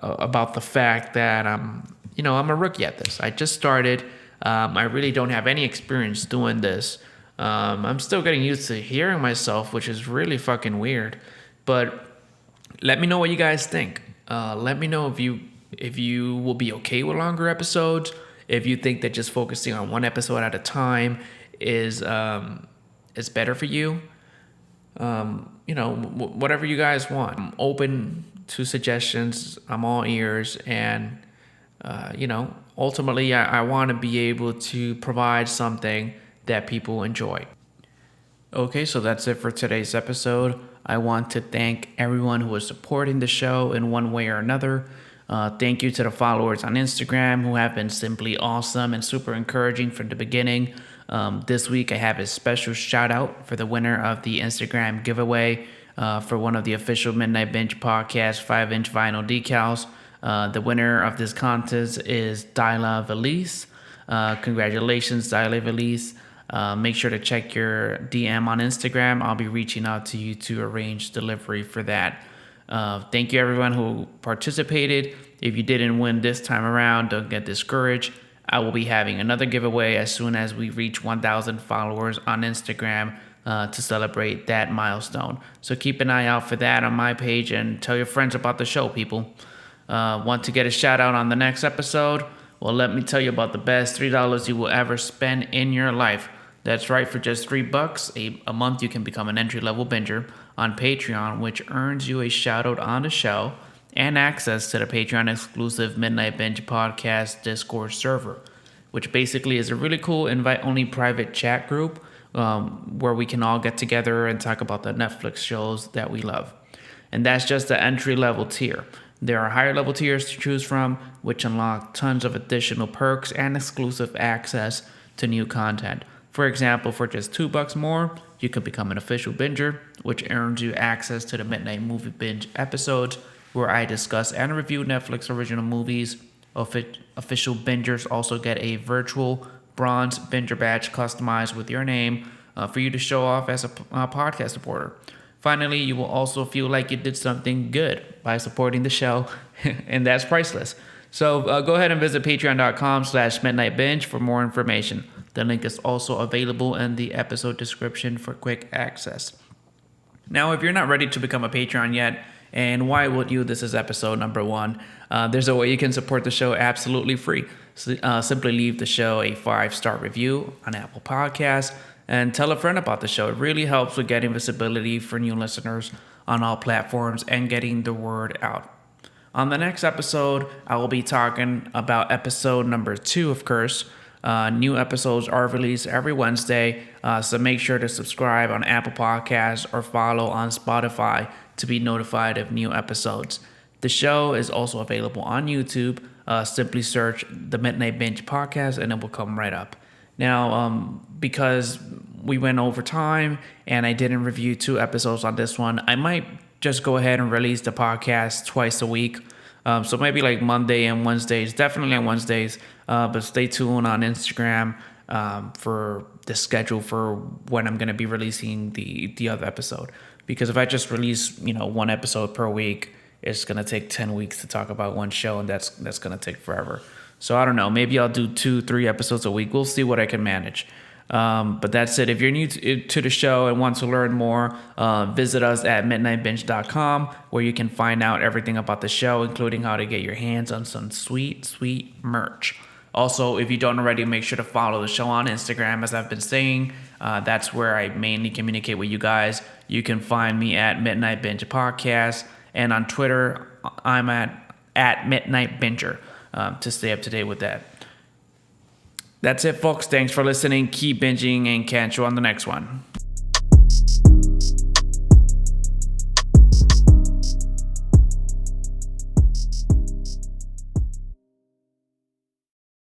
about the fact that I'm a rookie at this. I just started. I really don't have any experience doing this. I'm still getting used to hearing myself, which is really fucking weird. But let me know what you guys think. Let me know if you will be okay with longer episodes. If you think that just focusing on one episode at a time is better for you. Whatever you guys want. I'm open to suggestions. I'm all ears, and ultimately, I want to be able to provide something that people enjoy. Okay, so that's it for today's episode. I want to thank everyone who is supporting the show in one way or another. Thank you to the followers on Instagram who have been simply awesome and super encouraging from the beginning. This week, I have a special shout out for the winner of the Instagram giveaway for one of the official Midnight Binge podcast 5-inch vinyl decals. The winner of this contest is Dyla Valise. Congratulations, Dyla Valise. Make sure to check your DM on Instagram. I'll be reaching out to you to arrange delivery for that. Thank you, everyone who participated. If you didn't win this time around, don't get discouraged. I will be having another giveaway as soon as we reach 1,000 followers on Instagram to celebrate that milestone. So keep an eye out for that on my page and tell your friends about the show, people. Want to get a shout out on the next episode? Well, let me tell you about the best $3 you will ever spend in your life. That's right, for just $3 a month, you can become an entry-level binger on Patreon, which earns you a shout-out on the show and access to the Patreon-exclusive Midnight Binge Podcast Discord server, which basically is a really cool invite-only private chat group where we can all get together and talk about the Netflix shows that we love. And that's just the entry-level tier. There are higher-level tiers to choose from, which unlock tons of additional perks and exclusive access to new content. For example, for just $2 more, you can become an official binger, which earns you access to the Midnight Movie Binge episodes, where I discuss and review Netflix original movies. Official bingers also get a virtual bronze binger badge customized with your name for you to show off as a podcast supporter. Finally, you will also feel like you did something good by supporting the show, and that's priceless. So go ahead and visit patreon.com/midnightbinge for more information. The link is also available in the episode description for quick access. Now, if you're not ready to become a Patreon yet, and why would you? This is episode number 1. There's a way you can support the show absolutely free. Simply leave the show a 5-star review on Apple Podcasts and tell a friend about the show. It really helps with getting visibility for new listeners on all platforms and getting the word out. On the next episode, I will be talking about episode number 2 of Curse. New episodes are released every Wednesday, so make sure to subscribe on Apple Podcasts or follow on Spotify to be notified of new episodes. The show is also available on YouTube. Simply search the Midnight Binge Podcast and it will come right up. Now, because we went over time and I didn't review 2 episodes on this one, I might just go ahead and release the podcast twice a week. So maybe like Monday and Wednesdays, definitely on Wednesdays, but stay tuned on Instagram for the schedule for when I'm going to be releasing the other episode. Because if I just release, 1 episode per week, it's going to take 10 weeks to talk about one show, and that's going to take forever. So I don't know, maybe I'll do 2-3 episodes a week. We'll see what I can manage. But that's it. If you're new to the show and want to learn more, visit us at midnightbinge.com, where you can find out everything about the show, including how to get your hands on some sweet, sweet merch. Also, if you don't already, make sure to follow the show on Instagram, as I've been saying. That's where I mainly communicate with you guys. You can find me at Midnight Binge Podcast, and on Twitter, I'm at Midnight Binger to stay up to date with that. That's it, folks. Thanks for listening. Keep binging and catch you on the next one.